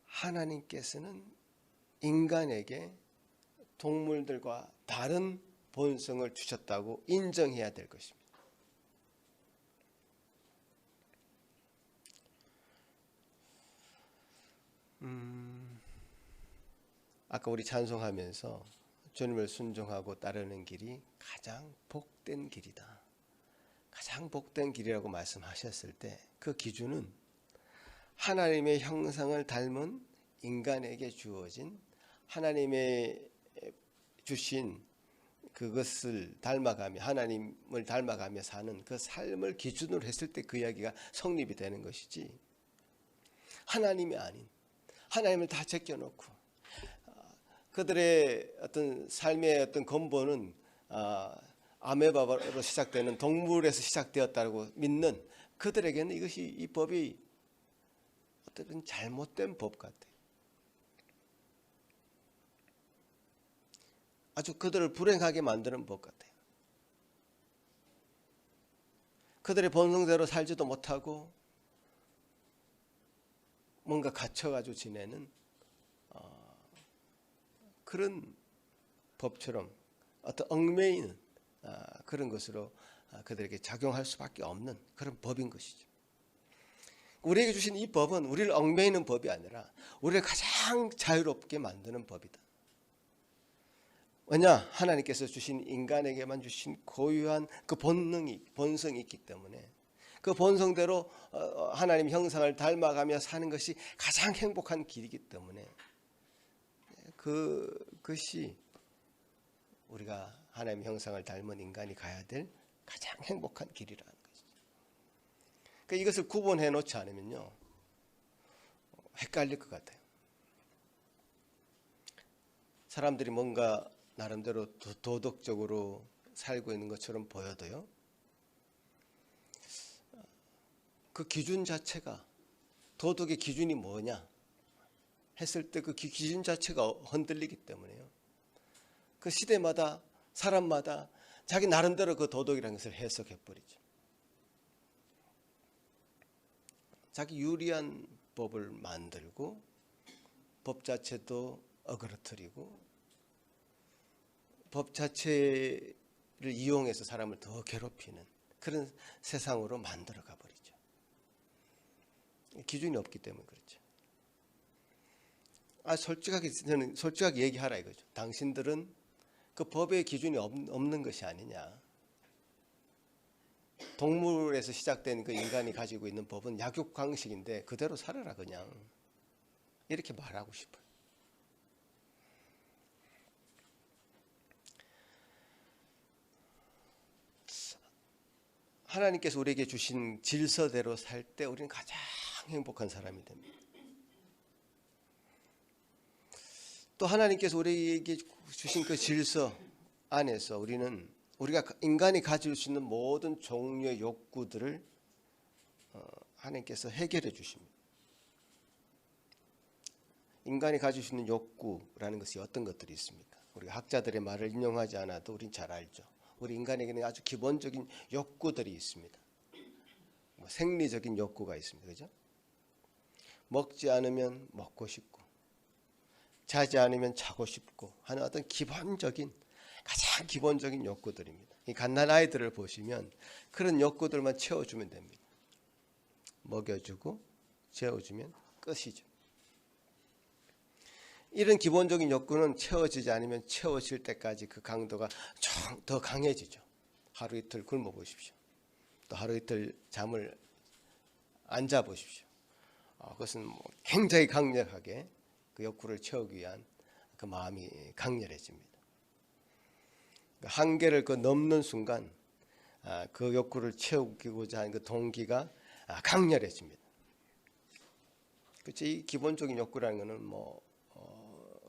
하나님께서는 인간에게 동물들과 다른 본성을 주셨다고 인정해야 될 것입니다. 아까 우리 찬송하면서 주님을 순종하고 따르는 길이 가장 복된 길이다, 가장 복된 길이라고 말씀하셨을 때 그 기준은 하나님의 형상을 닮은 인간에게 주어진 하나님의 주신 그것을 닮아가며 하나님을 닮아가며 사는 그 삶을 기준으로 했을 때 그 이야기가 성립이 되는 것이지, 하나님이 아닌 하나님을 다 제껴놓고 그들의 어떤 삶의 어떤 근본은 아메바로 시작되는 동물에서 시작되었다고 믿는 그들에게는 이 법이 어떤 잘못된 법 같아요. 아주 그들을 불행하게 만드는 법 같아요. 그들의 본성대로 살지도 못하고 뭔가 갇혀가지고 지내는 그런 법처럼 어떤 얽매이는 그런 것으로 그들에게 작용할 수밖에 없는 그런 법인 것이죠. 우리에게 주신 이 법은 우리를 얽매이는 법이 아니라 우리를 가장 자유롭게 만드는 법이다. 왜냐? 하나님께서 주신 인간에게만 주신 고유한 그 본성이 있기 때문에 그 본성대로 하나님 형상을 닮아가며 사는 것이 가장 행복한 길이기 때문에 그것이 우리가 하나님 형상을 닮은 인간이 가야 될 가장 행복한 길이라는 것이죠. 그러니까 이것을 구분해 놓지 않으면요, 헷갈릴 것 같아요. 사람들이 뭔가 나름대로 도덕적으로 살고 있는 것처럼 보여도요, 그 기준 자체가, 도덕의 기준이 뭐냐 했을 때 그 기준 자체가 흔들리기 때문에요, 그 시대마다 사람마다 자기 나름대로 그 도덕이라는 것을 해석해 버리죠. 자기 유리한 법을 만들고 법 자체도 어그러뜨리고 법 자체를 이용해서 사람을 더 괴롭히는 그런 세상으로 만들어 가버리죠. 기준이 없기 때문에 그렇죠. 저는 솔직하게 얘기하라 이거죠. 당신들은 그 법의 기준이 없는 것이 아니냐. 동물에서 시작된 그 인간이 가지고 있는 법은 약육강식인데 그대로 살아라 그냥. 이렇게 말하고 싶어요. 하나님께서 우리에게 주신 질서대로 살 때 우리는 가장 행복한 사람이 됩니다. 또 하나님께서 우리에게 주신 그 질서 안에서 우리가 인간이 가질 수 있는 모든 종류의 욕구들을 하나님께서 해결해 주십니다. 인간이 가질 수 있는 욕구라는 것이 어떤 것들이 있습니까? 우리가 학자들의 말을 인용하지 않아도 우린 잘 알죠. 우리 인간에게는 아주 기본적인 욕구들이 있습니다. 생리적인 욕구가 있습니다. 그죠? 먹지 않으면 먹고 싶고 자지 않으면 자고 싶고 하는 어떤 가장 기본적인 욕구들입니다. 이 갓난 아이들을 보시면 그런 욕구들만 채워주면 됩니다. 먹여주고 재워주면 끝이죠. 이런 기본적인 욕구는 채워지지 않으면 채워질 때까지 그 강도가 더 강해지죠. 하루 이틀 굶어 보십시오. 또 하루 이틀 잠을 안 자 보십시오. 그것은 굉장히 강력하게 그 욕구를 채우기 위한 그 마음이 강렬해집니다. 한계를 넘는 순간 그 욕구를 채우고자 하는 그 동기가 강렬해집니다. 그렇죠? 이 기본적인 욕구라는 것은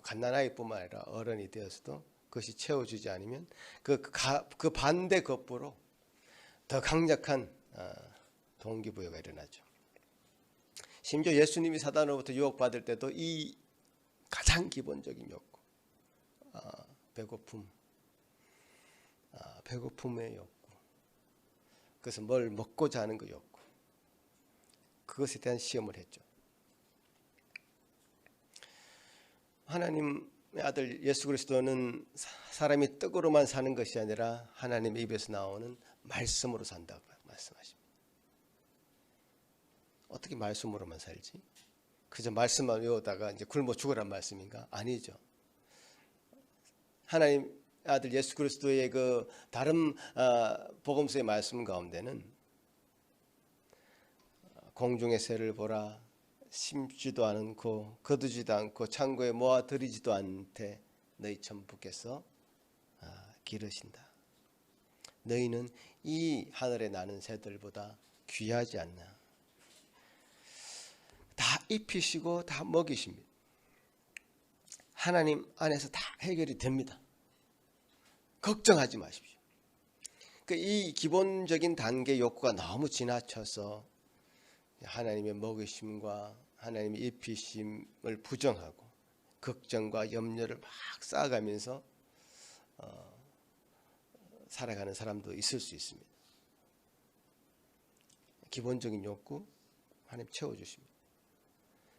갓난아이뿐만 아니라 어른이 되어서도 그것이 채워주지 않으면 그 반대급부로 더 강력한 동기부여가 일어나죠. 심지어 예수님이 사단으로부터 유혹받을 때도 이 가장 기본적인 욕구, 배고픔의 욕구, 그래서 뭘 먹고자 하는 그 욕구, 그것에 대한 시험을 했죠. 하나님의 아들 예수 그리스도는 사람이 떡으로만 사는 것이 아니라 하나님의 입에서 나오는 말씀으로 산다고 말씀하십니다. 어떻게 말씀으로만 살지? 그저 말씀만 외우다가 이제 굶어 죽으란 말씀인가? 아니죠. 하나님 아들 예수 그리스도의 그 다른 복음서의 말씀 가운데는 공중의 새를 보라, 심지도 않고 거두지도 않고 창고에 모아 들이지도 않되 너희 천부께서 기르신다. 너희는 이 하늘에 나는 새들보다 귀하지 않나. 다 입히시고 다 먹이십니다. 하나님 안에서 다 해결이 됩니다. 걱정하지 마십시오. 이 기본적인 단계 욕구가 너무 지나쳐서 하나님의 먹이심과 하나님의 입히심을 부정하고 걱정과 염려를 막 쌓아가면서 살아가는 사람도 있을 수 있습니다. 기본적인 욕구 하나님 채워주십니다.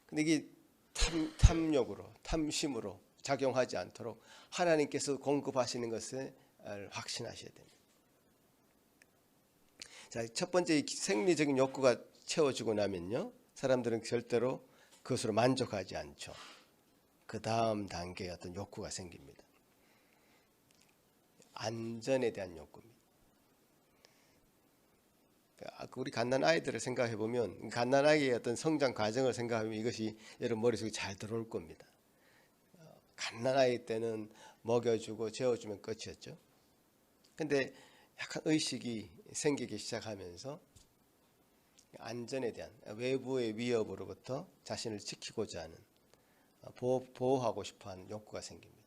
근데 이게 탐욕으로 탐심으로 작용하지 않도록 하나님께서 공급하시는 것을 확신하셔야 됩니다. 자, 첫 번째 생리적인 욕구가 채워지고 나면요, 사람들은 절대로 그것으로 만족하지 않죠. 그 다음 단계의 어떤 욕구가 생깁니다. 안전에 대한 욕구입니다. 우리 갓난아이들을 생각해 보면 갓난아이의 어떤 성장 과정을 생각하면 이것이 여러분 머릿속에 잘 들어올 겁니다. 갓난아이 때는 먹여주고 재워주면 끝이었죠. 근데 약간 의식이 생기기 시작하면서 안전에 대한 외부의 위협으로부터 자신을 지키고자 하는 보호하고 싶어하는 욕구가 생깁니다.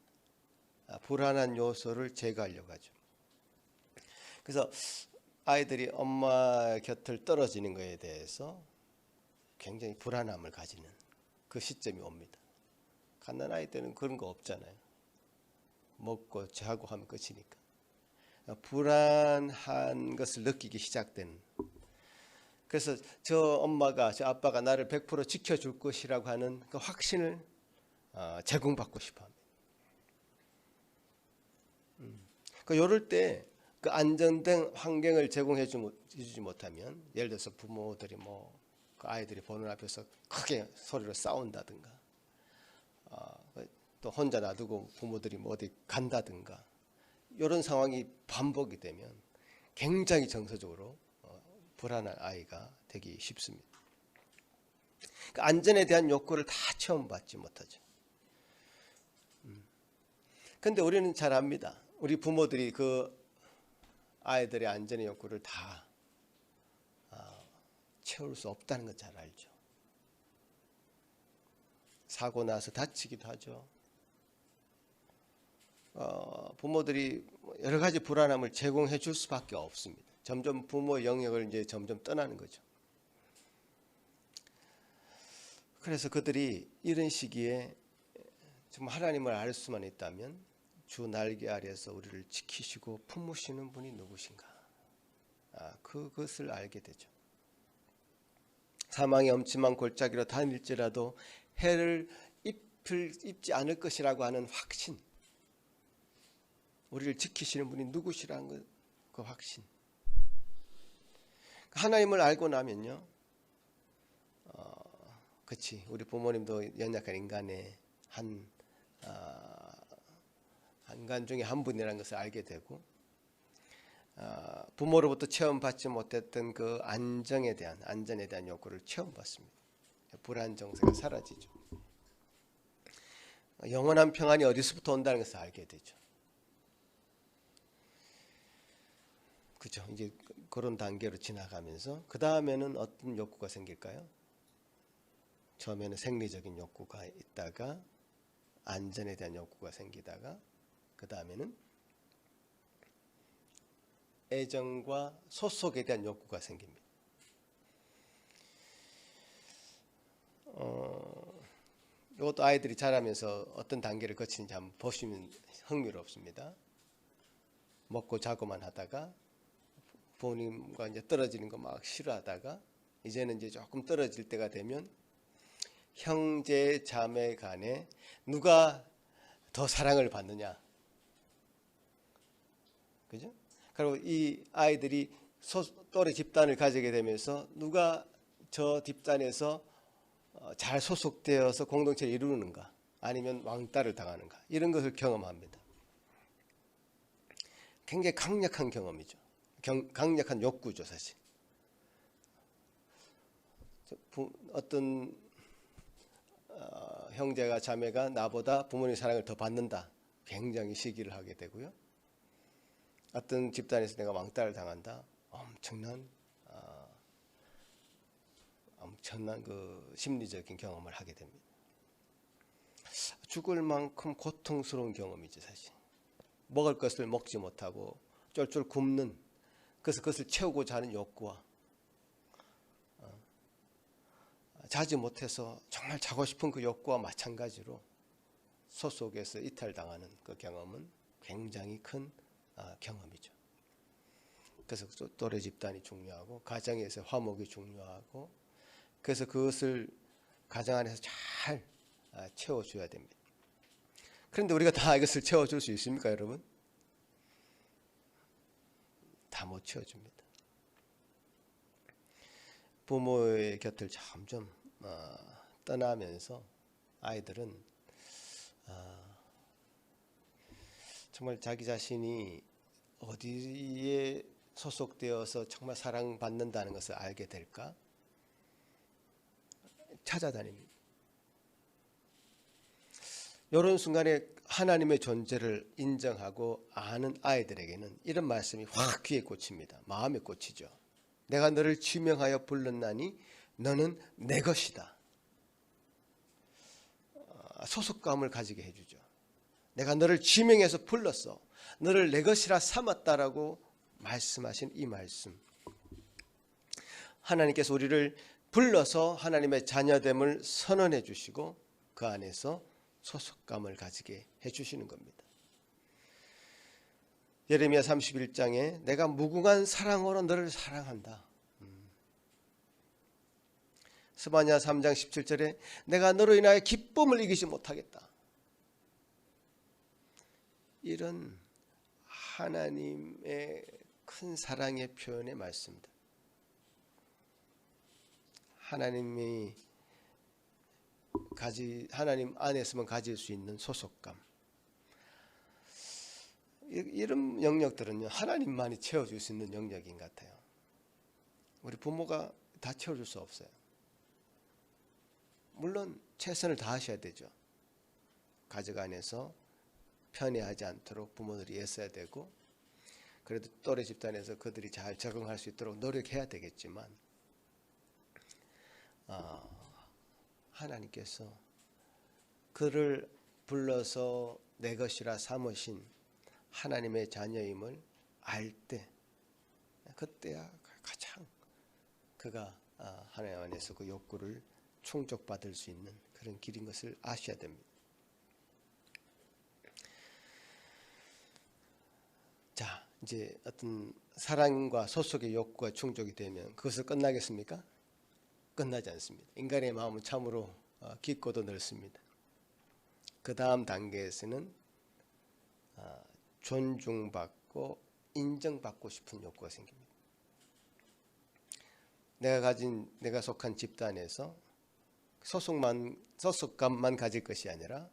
불안한 요소를 제거하려고 하죠. 그래서 아이들이 엄마 곁을 떨어지는 것에 대해서 굉장히 불안함을 가지는 그 시점이 옵니다. 갓난아이 때는 그런 거 없잖아요. 먹고 자고 하면 끝이니까. 불안한 것을 느끼기 시작되는, 그래서 저 엄마가 저 아빠가 나를 100% 지켜줄 것이라고 하는 그 확신을 제공받고 싶어 합니다. 이럴 때 그 안정된 환경을 제공해 주지 못하면, 예를 들어서 부모들이 그 아이들이 보는 앞에서 크게 소리로 싸운다든가, 또 혼자 놔두고 부모들이 어디 간다든가, 이런 상황이 반복이 되면 굉장히 정서적으로 불안한 아이가 되기 쉽습니다. 그 안전에 대한 욕구를 다 체험받지 못하죠. 근데 우리는 잘 압니다. 우리 부모들이 그 아이들의 안전의 욕구를 다 채울 수 없다는 걸 잘 알죠. 사고 나서 다치기도 하죠. 부모들이 여러 가지 불안함을 제공해 줄 수밖에 없습니다. 점점 부모의 영역을 이제 점점 떠나는 거죠. 그래서 그들이 이런 시기에 정말 하나님을 알 수만 있다면 주 날개 아래에서 우리를 지키시고 품으시는 분이 누구신가, 그것을 알게 되죠. 사망의 엄침한 골짜기로 다닐지라도 해를 입지 않을 것이라고 하는 확신, 우리를 지키시는 분이 누구시라는 그 확신. 하나님을 알고 나면요, 그치, 우리 부모님도 연약한 인간의 인간 중에 한 분이라는 것을 알게 되고, 부모로부터 체험받지 못했던 그 안전에 대한 욕구를 체험받습니다. 불안 정세가 사라지죠. 영원한 평안이 어디서부터 온다는 것을 알게 되죠. 그죠? 이제 그런 단계로 지나가면서 그 다음에는 어떤 욕구가 생길까요? 처음에는 생리적인 욕구가 있다가 안전에 대한 욕구가 생기다가 그 다음에는 애정과 소속에 대한 욕구가 생깁니다. 이것도 아이들이 자라면서 어떤 단계를 거치는지 한번 보시면 흥미롭습니다. 먹고 자고만 하다가 부모님과 이제 떨어지는 거 막 싫어하다가 이제는 이제 조금 떨어질 때가 되면 형제 자매 간에 누가 더 사랑을 받느냐, 그죠? 그리고 이 아이들이 또래 집단을 가지게 되면서 누가 저 집단에서 잘 소속되어서 공동체를 이루는가, 아니면 왕따를 당하는가, 이런 것을 경험합니다. 굉장히 강력한 경험이죠. 강력한 욕구죠, 사실. 어떤 형제가 자매가 나보다 부모님의 사랑을 더 받는다, 굉장히 시기를 하게 되고요. 어떤 집단에서 내가 왕따를 당한다, 엄청난 그 심리적인 경험을 하게 됩니다. 죽을 만큼 고통스러운 경험이죠, 사실. 먹을 것을 먹지 못하고 쫄쫄 굶는, 그래서 그것을 채우고자 하는 욕구와 자지 못해서 정말 자고 싶은 그 욕구와 마찬가지로 소속에서 이탈당하는 그 경험은 굉장히 큰 경험이죠. 그래서 또래 집단이 중요하고 가정에서 화목이 중요하고, 그래서 그것을 가정 안에서 잘 채워줘야 됩니다. 그런데 우리가 다 이것을 채워줄 수 있습니까, 여러분? 다 못 채워줍니다. 부모의 곁을 점점 떠나면서 아이들은 정말 자기 자신이 어디에 소속되어서 정말 사랑받는다는 것을 알게 될까 찾아다닙니다. 이런 순간에 하나님의 존재를 인정하고 아는 아이들에게는 이런 말씀이 확 귀에 꽂힙니다. 마음에 꽂히죠. 내가 너를 지명하여 불렀나니 너는 내 것이다. 소속감을 가지게 해주죠. 내가 너를 지명해서 불렀어, 너를 내 것이라 삼았다라고 말씀하신 이 말씀, 하나님께서 우리를 불러서 하나님의 자녀됨을 선언해 주시고 그 안에서 소속감을 가지게 해주시는 겁니다. 예레미야 31장에 내가 무궁한 사랑으로 너를 사랑한다. 스바냐 3장 17절에 내가 너로 인하여 기쁨을 이기지 못하겠다. 이런 하나님의 큰 사랑의 표현의 말씀입니다. 하나님 안에서만 가질 수 있는 소속감. 이런 영역들은요, 하나님만이 채워줄 수 있는 영역인 것 같아요. 우리 부모가 다 채워줄 수 없어요. 물론 최선을 다하셔야 되죠. 가족 안에서 편애하지 않도록 부모들이 애써야 되고, 그래도 또래 집단에서 그들이 잘 적응할 수 있도록 노력해야 되겠지만, 하나님께서 그를 불러서 내 것이라 삼으신 하나님의 자녀임을 알 때, 그때야 가장 그가 하나님 안에서 그 욕구를 충족받을 수 있는 그런 길인 것을 아셔야 됩니다. 자, 이제 어떤 사랑과 소속의 욕구가 충족이 되면 그것을 끝나겠습니까? 끝나지 않습니다. 인간의 마음은 참으로 깊고도 넓습니다. 그 다음 단계에서는 존중받고 인정받고 싶은 욕구가 생깁니다. 내가 속한 집단에서 소속감만 가질 것이 아니라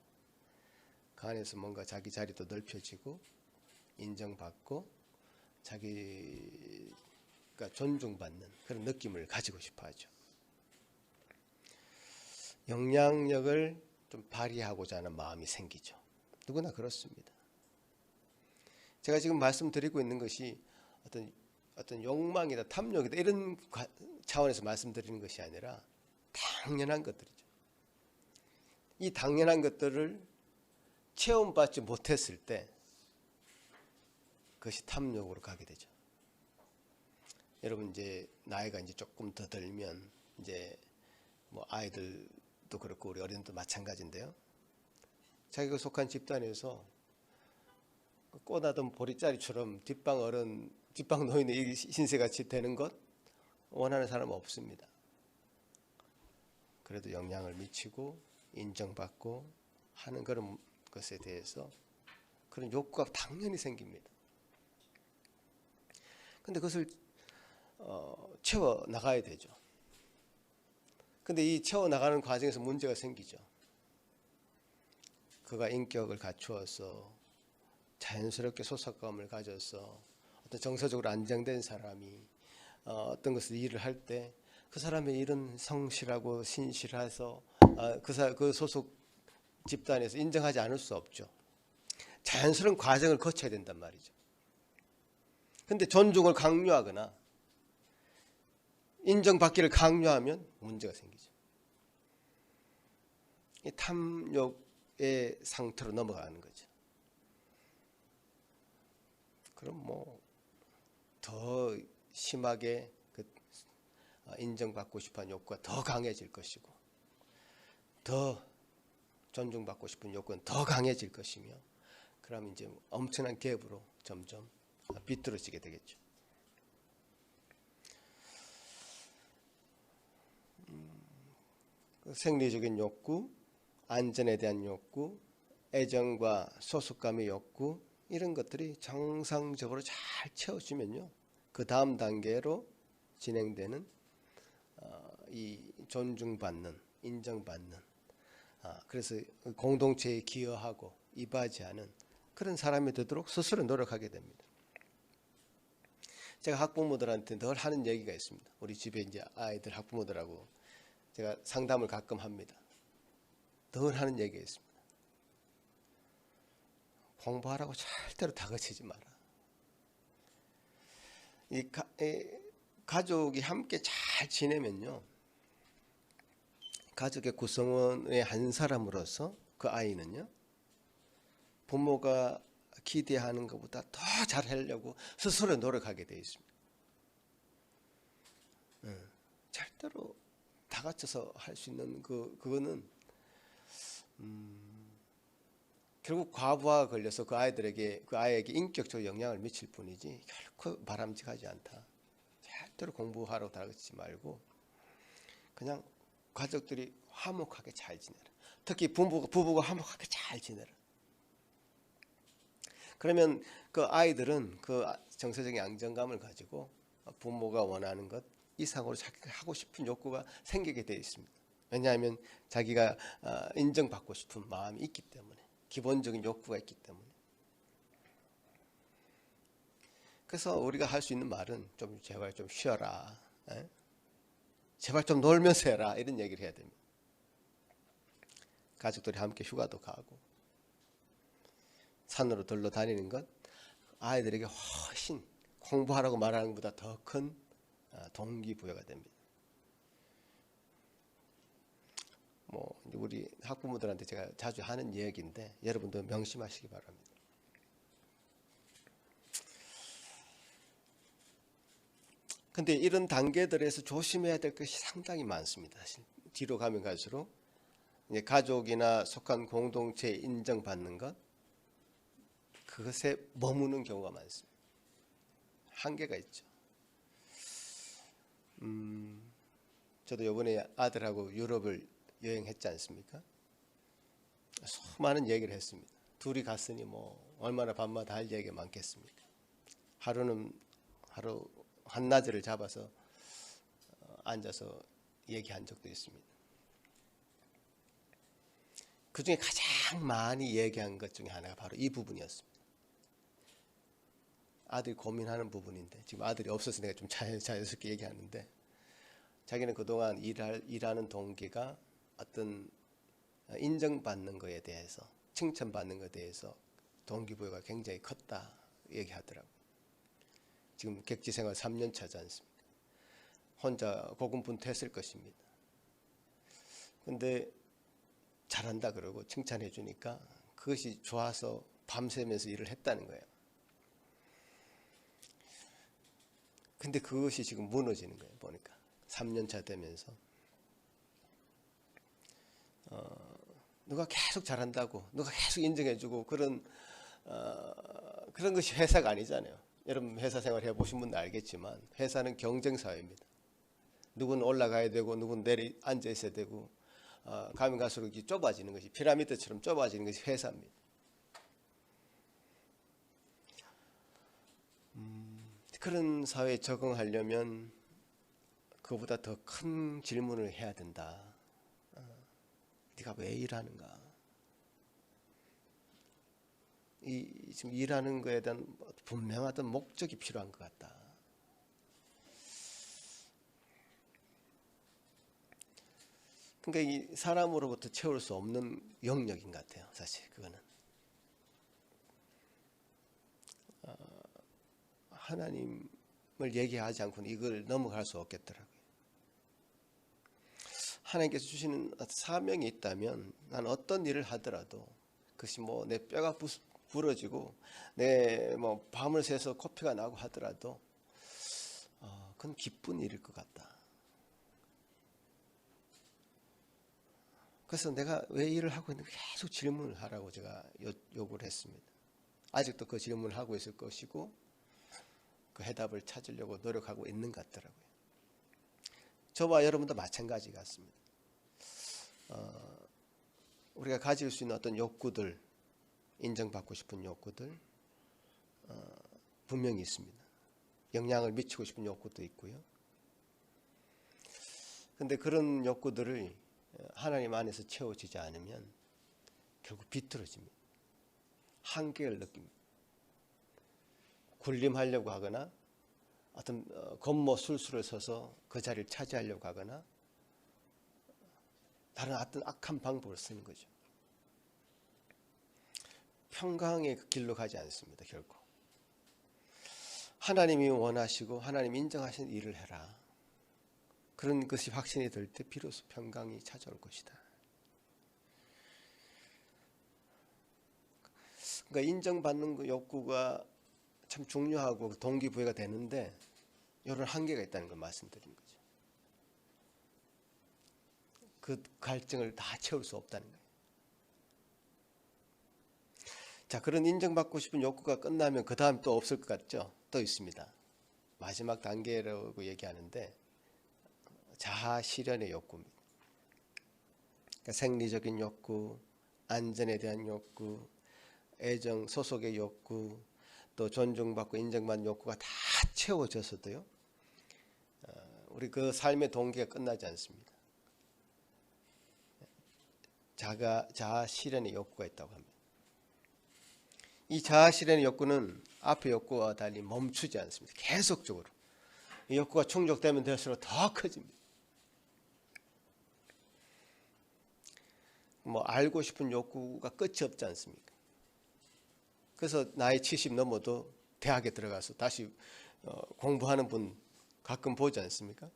그 안에서 뭔가 자기 자리도 넓혀지고 인정받고 자기가 존중받는 그런 느낌을 가지고 싶어 하죠. 영향력을 좀 발휘하고자 하는 마음이 생기죠. 누구나 그렇습니다. 제가 지금 말씀드리고 있는 것이 어떤 욕망이다, 탐욕이다 이런 차원에서 말씀드리는 것이 아니라 당연한 것들이죠. 이 당연한 것들을 체험받지 못했을 때 그것이 탐욕으로 가게 되죠. 여러분 이제 나이가 이제 조금 더 들면 이제 뭐 아이들도 그렇고 우리 어린이도 마찬가지인데요. 자기가 속한 집단에서 꼬나든 보리자리처럼 뒷방 노인의 신세같이 되는 것 원하는 사람은 없습니다. 그래도 영향을 미치고 인정받고 하는 그런 것에 대해서 그런 욕구가 당연히 생깁니다. 근데 그것을 채워 나가야 되죠. 근데 이 채워 나가는 과정에서 문제가 생기죠. 그가 인격을 갖추어서 자연스럽게 소속감을 가져서 어떤 정서적으로 안정된 사람이 어떤 것을 일을 할 때 그 사람의 일은 성실하고 신실해서 그 소속 집단에서 인정하지 않을 수 없죠. 자연스러운 과정을 거쳐야 된단 말이죠. 근데 존중을 강요하거나 인정받기를 강요하면 문제가 생기죠. 이 탐욕의 상태로 넘어가는 거죠. 그럼 뭐 더 심하게 그 인정받고 싶은 욕구가 더 강해질 것이고, 더 존중받고 싶은 욕구는 더 강해질 것이며, 그러면 이제 엄청난 갭으로 점점 비뚤어지게 되겠죠. 생리적인 욕구, 안전에 대한 욕구, 애정과 소속감의 욕구, 이런 것들이 정상적으로 잘 채워지면요, 그 다음 단계로 진행되는 이 존중받는, 인정받는, 그래서 공동체에 기여하고 이바지하는 그런 사람이 되도록 스스로 노력하게 됩니다. 제가 학부모들한테 늘 하는 얘기가 있습니다. 우리 집에 이제 아이들 학부모들하고 제가 상담을 가끔 합니다. 늘 하는 얘기가 있습니다. 공부하라고 절대로 다그치지 마라. 이 가족이 함께 잘 지내면요, 가족의 구성원의 한 사람으로서 그 아이는요, 부모가 기대하는 것보다 더 잘하려고 스스로 노력하게 되어 있습니다. 절대로 다 갖춰서 할 수 있는 그거는 결국 과부하가 걸려서 그 아이에게 인격적으로 영향을 미칠 뿐이지 결코 바람직하지 않다. 절대로 공부하라고 다그치지 말고 그냥 가족들이 화목하게 잘 지내라. 특히 부부가 화목하게 잘 지내라. 그러면 그 아이들은 그 정서적인 안정감을 가지고 부모가 원하는 것 이상으로 자기가 하고 싶은 욕구가 생기게 되어 있습니다. 왜냐하면 자기가 인정받고 싶은 마음이 있기 때문에, 기본적인 욕구가 있기 때문에. 그래서 우리가 할 수 있는 말은 좀 제발 좀 쉬어라, 제발 좀 놀면서 해라, 이런 얘기를 해야 됩니다. 가족들이 함께 휴가도 가고 산으로 들러 다니는 것 아이들에게 훨씬 공부하라고 말하는 것보다 더 큰 동기부여가 됩니다. 뭐 우리 학부모들한테 제가 자주 하는 이야기인데 여러분도 명심하시기 바랍니다. 근데 이런 단계들에서 조심해야 될 것이 상당히 많습니다. 사실 뒤로 가면 갈수록 이제 가족이나 속한 공동체에 인정받는 것, 그것에 머무는 경우가 많습니다. 한계가 있죠. 저도 이번에 아들하고 유럽을 여행했지 않습니까? 수많은 얘기를 했습니다. 둘이 갔으니 뭐 얼마나 밤마다 할 얘기가 많겠습니까? 하루 한낮을 잡아서 앉아서 얘기한 적도 있습니다. 그 중에 가장 많이 얘기한 것 중에 하나가 바로 이 부분이었습니다. 아들이 고민하는 부분인데, 지금 아들이 없어서 내가 좀 자연스럽게 얘기하는데, 자기는 그동안 일하는 동기가 어떤 인정받는 것에 대해서, 칭찬받는 것에 대해서 동기부여가 굉장히 컸다 얘기하더라고요. 지금 객지 생활 3년 차지 않습니까? 혼자 고군분투했을 것입니다. 근데 잘한다 그러고 칭찬해 주니까 그것이 좋아서 밤새면서 일을 했다는 거예요. 근데 그것이 지금 무너지는 거예요. 보니까 3년 차 되면서 누가 계속 잘한다고, 누가 계속 인정해 주고 그런 것이 회사가 아니잖아요. 여러분 회사 생활 해보신 분들 알겠지만 회사는 경쟁 사회입니다. 누구는 올라가야 되고 누구는 내리 앉아 있어야 되고, 가면 갈수록 좁아지는 것이, 피라미드처럼 좁아지는 것이 회사입니다. 그런 사회에 적응하려면 그보다 더 큰 질문을 해야 된다. 네가 왜 일하는가? 지금 일하는 것에 대한 분명한 목적이 필요한 것 같다. 그러니까 이 사람으로부터 채울 수 없는 영역인 것 같아요. 사실 그거는 하나님을 얘기하지 않고는 이걸 넘어갈 수 없겠더라고요. 하나님께서 주시는 사명이 있다면 난 어떤 일을 하더라도 그것이 뭐 내 뼈가 부러지고 내 뭐 밤을 새서 코피가 나고 하더라도 그건 기쁜 일일 것 같다. 그래서 내가 왜 일을 하고 있는가 계속 질문을 하라고 제가 요구를 했습니다. 아직도 그 질문을 하고 있을 것이고 그 해답을 찾으려고 노력하고 있는 것 같더라고요. 저와 여러분도 마찬가지 같습니다. 우리가 가질 수 있는 어떤 욕구들, 인정받고 싶은 욕구들 분명히 있습니다. 영향을 미치고 싶은 욕구도 있고요. 그런데 그런 욕구들을 하나님 안에서 채워지지 않으면 결국 비틀어집니다. 한계를 느낍니다. 군림하려고 하거나 어떤 권모술수를 서서 그 자리를 차지하려고 하거나 다른 어떤 악한 방법을 쓰는 거죠. 평강의 길로 가지 않습니다. 결국 하나님이 원하시고 하나님이 인정하시는 일을 해라. 그런 것이 확신이 될 때 비로소 평강이 찾아올 것이다. 그러니까 인정받는 그 욕구가 참 중요하고 동기부여가 되는데 이런 한계가 있다는 걸 말씀드린 거죠. 그 갈증을 다 채울 수 없다는 거예요. 자, 그런 인정받고 싶은 욕구가 끝나면 그 다음 또 없을 것 같죠? 또 있습니다. 마지막 단계라고 얘기하는데 자아 실현의 욕구입니다. 그러니까 생리적인 욕구, 안전에 대한 욕구, 애정, 소속의 욕구, 또 존중받고 인정받는 욕구가 다 채워져서도요, 우리 그 삶의 동기가 끝나지 않습니다. 자아 실현의 욕구가 있다고 합니다. 이 자아 실현의 욕구는 앞의 욕구와 달리 멈추지 않습니다. 계속적으로 이 욕구가 충족되면 될수록 더 커집니다. 뭐 알고 싶은 욕구가 끝이 없지 않습니까? 그래서 나이 70 넘어도 대학에 들어가서 다시 공부하는 분 가끔 보지 않습니까?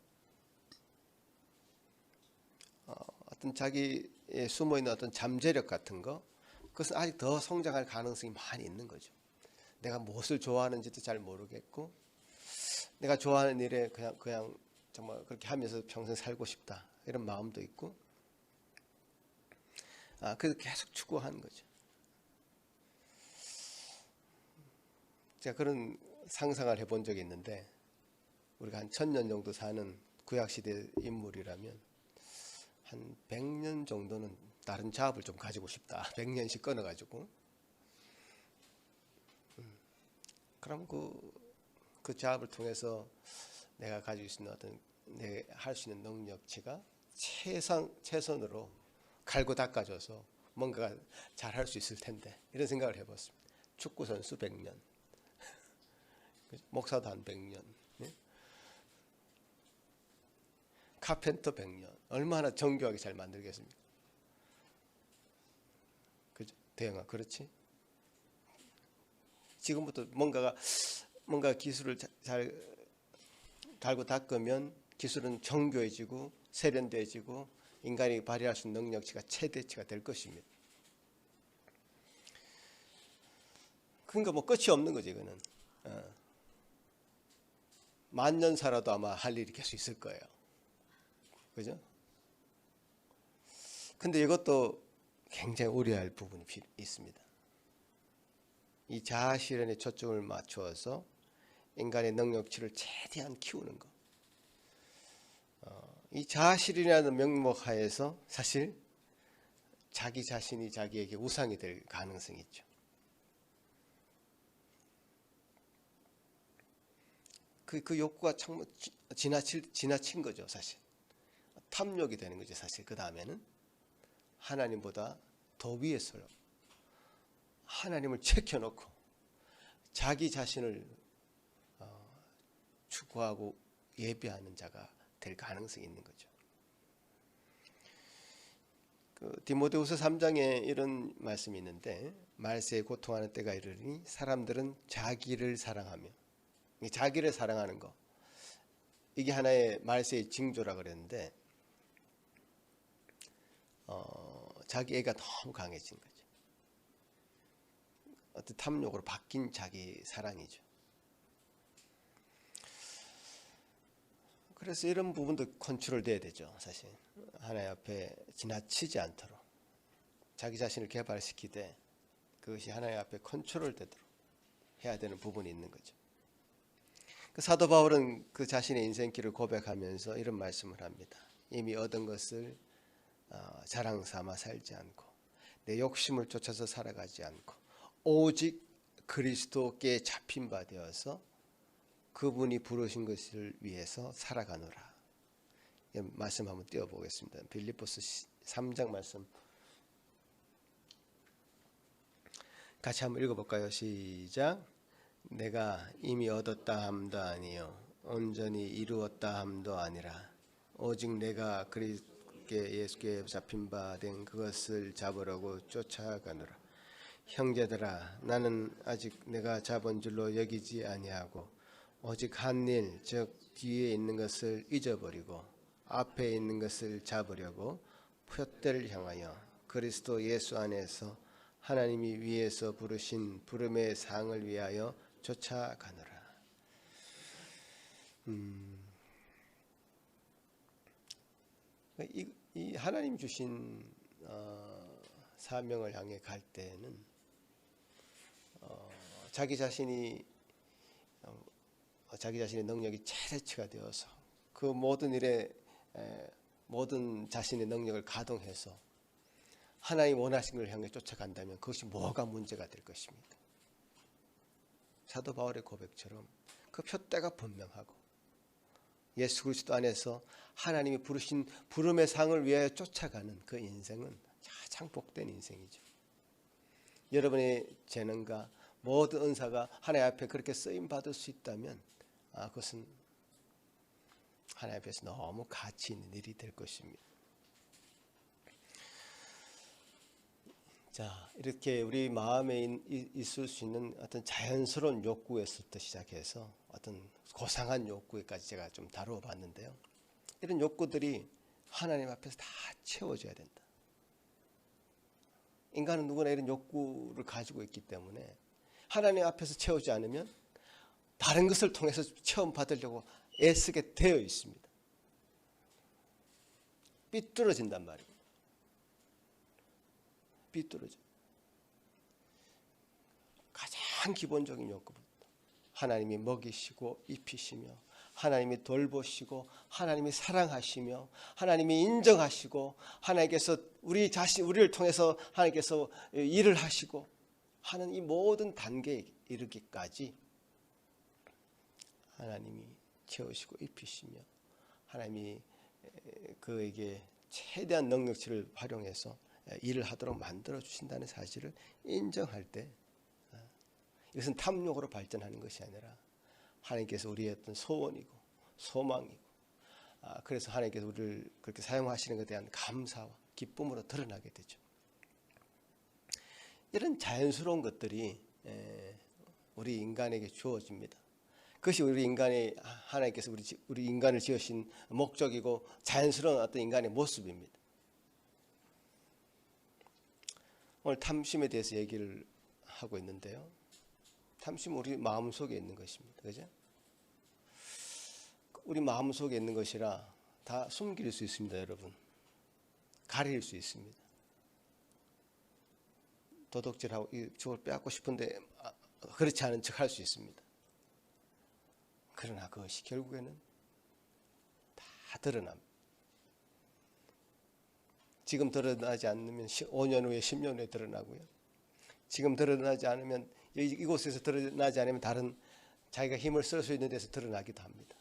어떤 자기의 숨어있는 어떤 잠재력 같은 거, 그것은 아직 더 성장할 가능성이 많이 있는 거죠. 내가 무엇을 좋아하는지도 잘 모르겠고, 내가 좋아하는 일에 그냥 정말 그렇게 하면서 평생 살고 싶다, 이런 마음도 있고, 그래서 계속 추구하는 거죠. 제가 그런 상상을 해본 적이 있는데, 우리가 한 1000년 정도 사는 구약시대 인물이라면 한 100년 정도는 다른 자업을 좀 가지고 싶다. 100년씩 끊어가지고. 그럼 그 자업을 통해서 내가 가지고 있는 어떤 내가 할 수 있는 능력치가 최선으로 갈고 닦아줘서 뭔가 잘할 수 있을 텐데, 이런 생각을 해봤습니다. 축구 선수 100년, 목사도 한 100년, 카펜터 100년, 얼마나 정교하게 잘 만들겠습니까? 그죠? 대영아, 그렇지? 지금부터 뭔가 기술을 잘 갈고 닦으면 기술은 정교해지고 세련돼지고 인간이 발휘할 수 있는 능력치가 최대치가 될 것입니다. 그러니까 뭐 끝이 없는 거지, 이거는. 만년 살아도 아마 할 일이 계속 있을 거예요. 그죠? 근데 이것도 굉장히 우려할 부분이 있습니다. 이 자아 실현에 초점을 맞추어서 인간의 능력치를 최대한 키우는 것. 이 자아 실현이라는 명목 하에서 사실 자기 자신이 자기에게 우상이 될 가능성이 있죠. 그 욕구가 참 지나친 거죠, 사실. 탐욕이 되는 거죠, 사실. 그 다음에는 하나님보다 더 위에서 하나님을 제껴놓고 자기 자신을 추구하고 예배하는 자가 될 가능성이 있는 거죠. 디모데후서 3장에 이런 말씀이 있는데, 말세에 고통하는 때가 이르리니 사람들은 자기를 사랑하며, 자기를 사랑하는 거, 이게 하나의 말세의 징조라 그랬는데, 자기 애가 너무 강해진 거죠. 어떤 탐욕으로 바뀐 자기 사랑이죠. 그래서 이런 부분도 컨트롤 돼야 되죠, 사실. 하나님 앞에 지나치지 않도록 자기 자신을 개발시키되 그것이 하나님 앞에 컨트롤 되도록 해야 되는 부분이 있는 거죠. 사도 바울은 그 자신의 인생길을 고백하면서 이런 말씀을 합니다. 이미 얻은 것을 자랑 삼아 살지 않고 내 욕심을 쫓아서 살아가지 않고 오직 그리스도께 잡힌 바 되어서 그분이 부르신 것을 위해서 살아가노라. 말씀 한번 띄워보겠습니다. 빌립보서 3장 말씀 같이 한번 읽어볼까요? 시작. 내가 이미 얻었다 함도 아니요 온전히 이루었다 함도 아니라 오직 내가 그리스도께 예수께 잡힌 바 된 그것을 잡으려고 쫓아가노라. 형제들아, 나는 아직 내가 잡은 줄로 여기지 아니하고 오직 한 일, 즉 뒤에 있는 것을 잊어버리고 앞에 있는 것을 잡으려고 표대를 향하여 그리스도 예수 안에서 하나님이 위에서 부르신 부름의 상을 위하여 쫓아가노라. 이 하나님 주신 사명을 향해 갈 때는 자기 자신의 능력이 최대치가 되어서 그 모든 일에 모든 자신의 능력을 가동해서 하나님 원하시는 걸 향해 쫓아간다면 그것이 뭐가 문제가 될 것입니까? 사도 바울의 고백처럼 그 표대가 분명하고 예수 그리스도 안에서 하나님이 부르신 부름의 상을 위하여 쫓아가는 그 인생은 가장 복된 인생이죠. 여러분의 재능과 모든 은사가 하나님 앞에 그렇게 쓰임 받을 수 있다면 그것은 하나님 앞에서 너무 가치 있는 일이 될 것입니다. 자, 이렇게 우리 마음에 있을 수 있는 어떤 자연스러운 욕구에서부터 시작해서 어떤 고상한 욕구에까지 제가 좀 다루어 봤는데요. 이런 욕구들이 하나님 앞에서 다 채워져야 된다. 인간은 누구나 이런 욕구를 가지고 있기 때문에 하나님 앞에서 채우지 않으면 다른 것을 통해서 체험받으려고 애쓰게 되어 있습니다. 삐뚤어진단 말이에요. 삐뚤어져. 가장 기본적인 욕구부터 하나님이 먹이시고 입히시며 하나님이 돌보시고 하나님이 사랑하시며 하나님이 인정하시고 하나님께서 우리를 통해서 하나님께서 일을 하시고 하는 이 모든 단계에 이르기까지 하나님이 채우시고 입히시며 하나님이 그에게 최대한 능력치를 활용해서 일을 하도록 만들어 주신다는 사실을 인정할 때 이것은 탐욕으로 발전하는 것이 아니라 하나님께서 우리의 어떤 소원이고 소망이고 그래서 하나님께서 우리를 그렇게 사용하시는 것에 대한 감사와 기쁨으로 드러나게 되죠. 이런 자연스러운 것들이 우리 인간에게 주어집니다. 그것이 우리 인간의 하나님께서 우리 인간을 지으신 목적이고 자연스러운 어떤 인간의 모습입니다. 오늘 탐심에 대해서 얘기를 하고 있는데요. 탐심은 우리 마음속에 있는 것입니다. 그죠? 우리 마음속에 있는 것이라 다 숨길 수 있습니다, 여러분. 가릴 수 있습니다. 도둑질하고 저걸 빼앗고 싶은데 그렇지 않은 척 할 수 있습니다. 그러나 그것이 결국에는 다 드러납니다. 지금 드러나지 않으면 5년 후에 10년 후에 드러나고요. 지금 드러나지 않으면 이곳에서 드러나지 않으면 다른 자기가 힘을 쓸 수 있는 데서 드러나기도 합니다.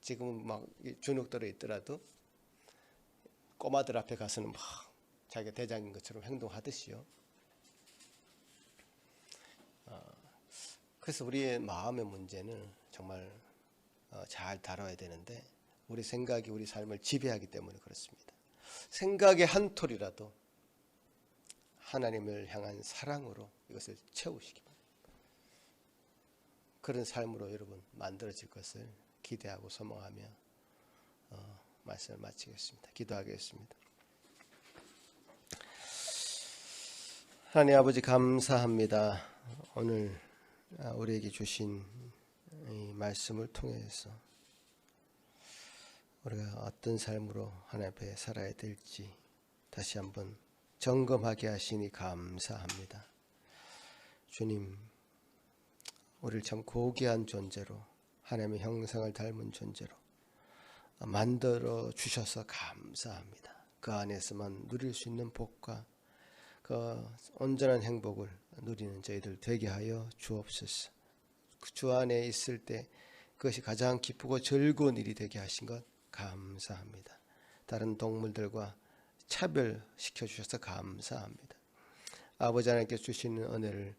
지금은 막 주눅들어 있더라도 꼬마들 앞에 가서는 막 자기가 대장인 것처럼 행동하듯이요. 그래서 우리의 마음의 문제는 정말 잘 다뤄야 되는데 우리 생각이 우리 삶을 지배하기 때문에 그렇습니다. 생각의 한 톨이라도 하나님을 향한 사랑으로 이것을 채우시기 바랍니다. 그런 삶으로 여러분 만들어질 것을 기대하고 소망하며 말씀을 마치겠습니다. 기도하겠습니다. 하나님 아버지 감사합니다. 오늘 우리에게 주신 이 말씀을 통해서 우리가 어떤 삶으로 하나님 앞에 살아야 될지 다시 한번 점검하게 하시니 감사합니다. 주님, 우리를 참 고귀한 존재로 하나님의 형상을 닮은 존재로 만들어 주셔서 감사합니다. 그 안에서만 누릴 수 있는 복과 그 온전한 행복을 누리는 저희들 되게 하여 주옵소서. 주 안에 있을 때 그것이 가장 기쁘고 즐거운 일이 되게 하신 것 감사합니다. 다른 동물들과 차별시켜 주셔서 감사합니다. 아버지 하나님께서 주시는 은혜를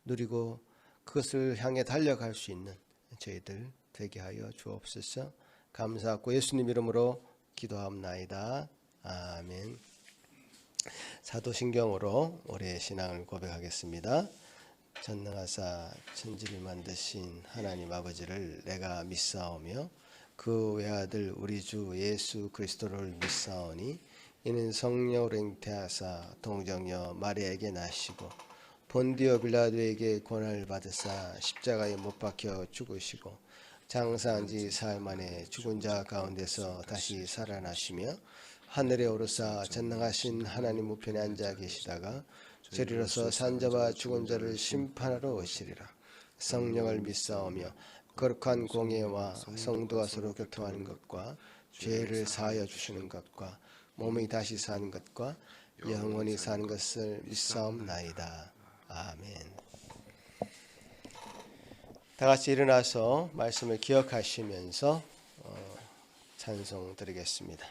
누리고 그것을 향해 달려갈 수 있는 저희들 되게 하여 주옵소서. 감사하고 예수님 이름으로 기도합나이다. 아멘. 사도신경으로 우리의 신앙을 고백하겠습니다. 전능하사 천지를 만드신 하나님 아버지를 내가 믿사오며 그 외아들 우리 주 예수 그리스도를 믿사오니 이는 성령으로 잉태하사 동정녀 마리아에게 나시고 본디오 빌라도에게 고난을 받으사 십자가에 못 박혀 죽으시고 장사한 지 사흘 만에 죽은 자 가운데서 다시 살아나시며 하늘에 오르사 전능하신 하나님 우편에 앉아 계시다가 저리로서 산자와 죽은 자를 심판하러 오시리라. 성령을 믿사오며 거룩한 공예와 성도와 서로 교통하는 것과 죄를 사하여 주시는 것과 몸이 다시 사는 것과 영원히 사는 것을 믿사옵나이다. 아멘. 다 같이 일어나서 말씀을 기억하시면서 찬송 드리겠습니다.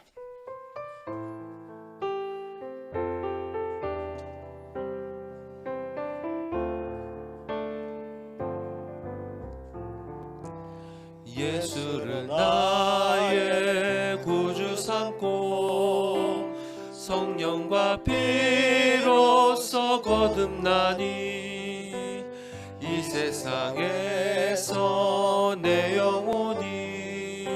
예수를 나의 구주 삼고 성령과 피로써 거듭나니 이 세상에서 내 영혼이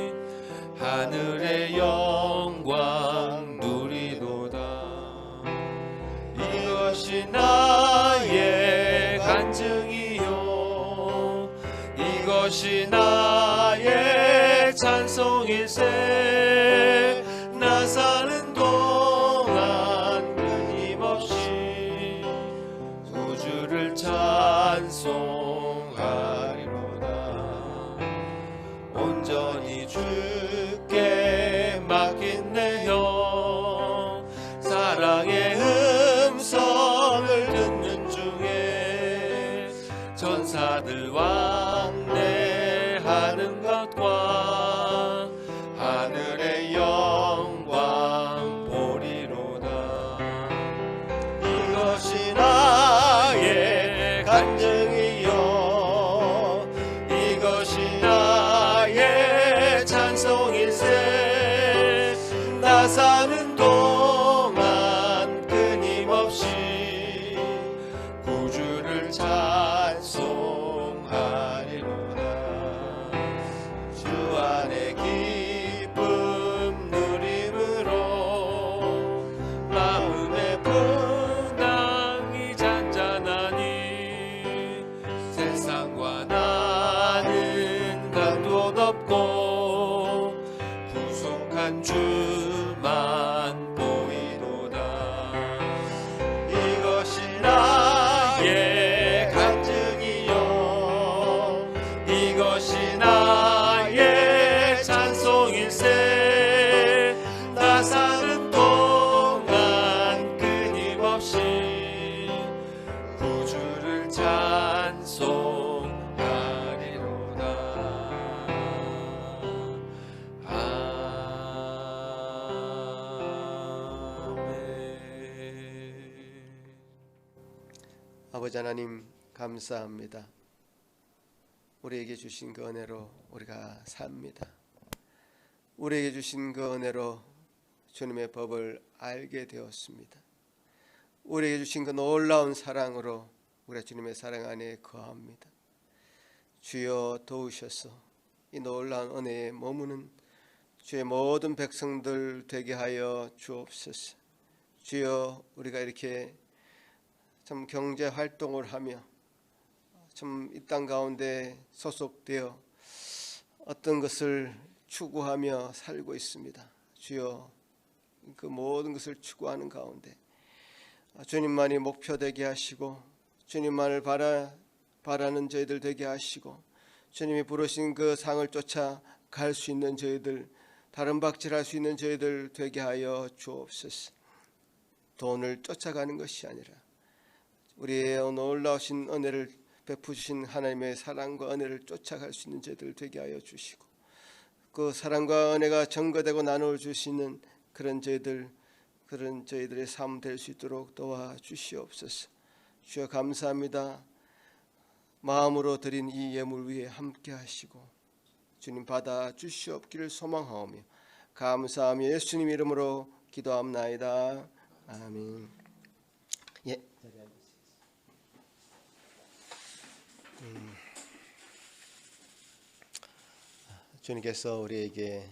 하늘의 영광 누리도다. 이것이 나의 간증이요 이것이 나의 찬송일세. 나 사는 동안 끊임없이 구주를 찬송하리로다. 온전히 주께 맡긴 내 영 사랑의 음성을 듣는 중에 전사들 왕래하는 것과 하늘의 영광 보리로다. 이것이 나의 간증이요 이것이 나의 찬송일세. 나 사는 동안 끊임없이 구주를 찬송하리로다. 주 안에 기쁨 누림으로 마음의 분당이 잔잔하니 세상과 나는 간도 없고 구속한 주만 보이도다. 이것이 나의 간증이요 이것이 나의 찬송일세. 나 사는 동안 끊임없이 구주를 찬송하리로다. 아멘. 아버지 하나님 감사합니다. 우리에게 주신 그 은혜로 우리가 삽니다. 우리에게 주신 그 은혜로 주님의 법을 알게 되었습니다. 우리에게 주신 그 놀라운 사랑으로 우리가 주님의 사랑 안에 거합니다. 주여 도우셔서 이 놀라운 은혜에 머무는 주의 모든 백성들 되게 하여 주옵소서. 주여 우리가 이렇게 참 경제 활동을 하며 참 이 땅 가운데 소속되어 어떤 것을 추구하며 살고 있습니다. 주여 그 모든 것을 추구하는 가운데 주님만이 목표되게 하시고 주님만을 바라는 저희들 되게 하시고 주님이 부르신 그 상을 쫓아 갈 수 있는 저희들, 다른 박질할 수 있는 저희들 되게 하여 주옵소서. 돈을 쫓아가는 것이 아니라 우리의 놀라우신 은혜를 베푸신 하나님의 사랑과 은혜를 쫓아갈 수 있는 저희들 되게 하여 주시고 그 사랑과 은혜가 증거되고 나누어 주시는 그런 저희들의 삶 될 수 있도록 도와주시옵소서. 주여 감사합니다. 마음으로 드린 이 예물 위에 함께 하시고 주님 받아 주시옵기를 소망하오며 감사하며 예수님 이름으로 기도합나이다. 아멘. 예. 주님께서 우리에게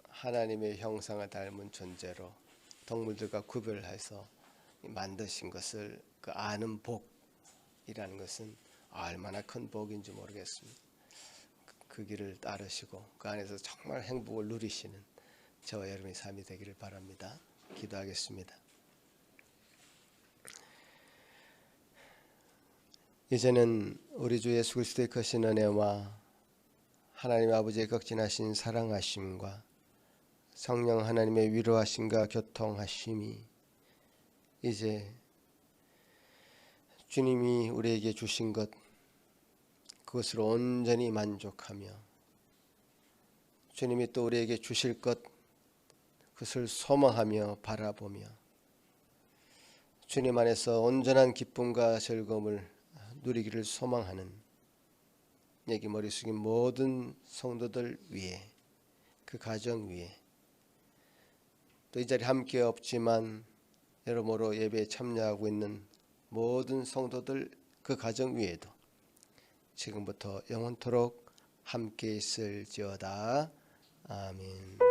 하나님의 형상을 닮은 존재로 동물들과 구별해서 만드신 것을 그 아는 복이라는 것은 얼마나 큰 복인지 모르겠습니다. 그 길을 따르시고 그 안에서 정말 행복을 누리시는 저와 여러분의 삶이 되기를 바랍니다. 기도하겠습니다. 이제는 우리 주 예수 그리스도의 크신 은혜와 하나님 아버지의 극진하신 사랑하심과 성령 하나님의 위로하심과 교통하심이 이제 주님이 우리에게 주신 것 그것으로 온전히 만족하며 주님이 또 우리에게 주실 것 그것을 소망하며 바라보며 주님 안에서 온전한 기쁨과 즐거움을 누리기를 소망하는 여기 머리 숙인 모든 성도들 위해 그 가정 위에 또 이 자리에 함께 없지만 여러모로 예배에 참여하고 있는 모든 성도들 그 가정 위에도 지금부터 영원토록 함께 있을지어다. 아멘.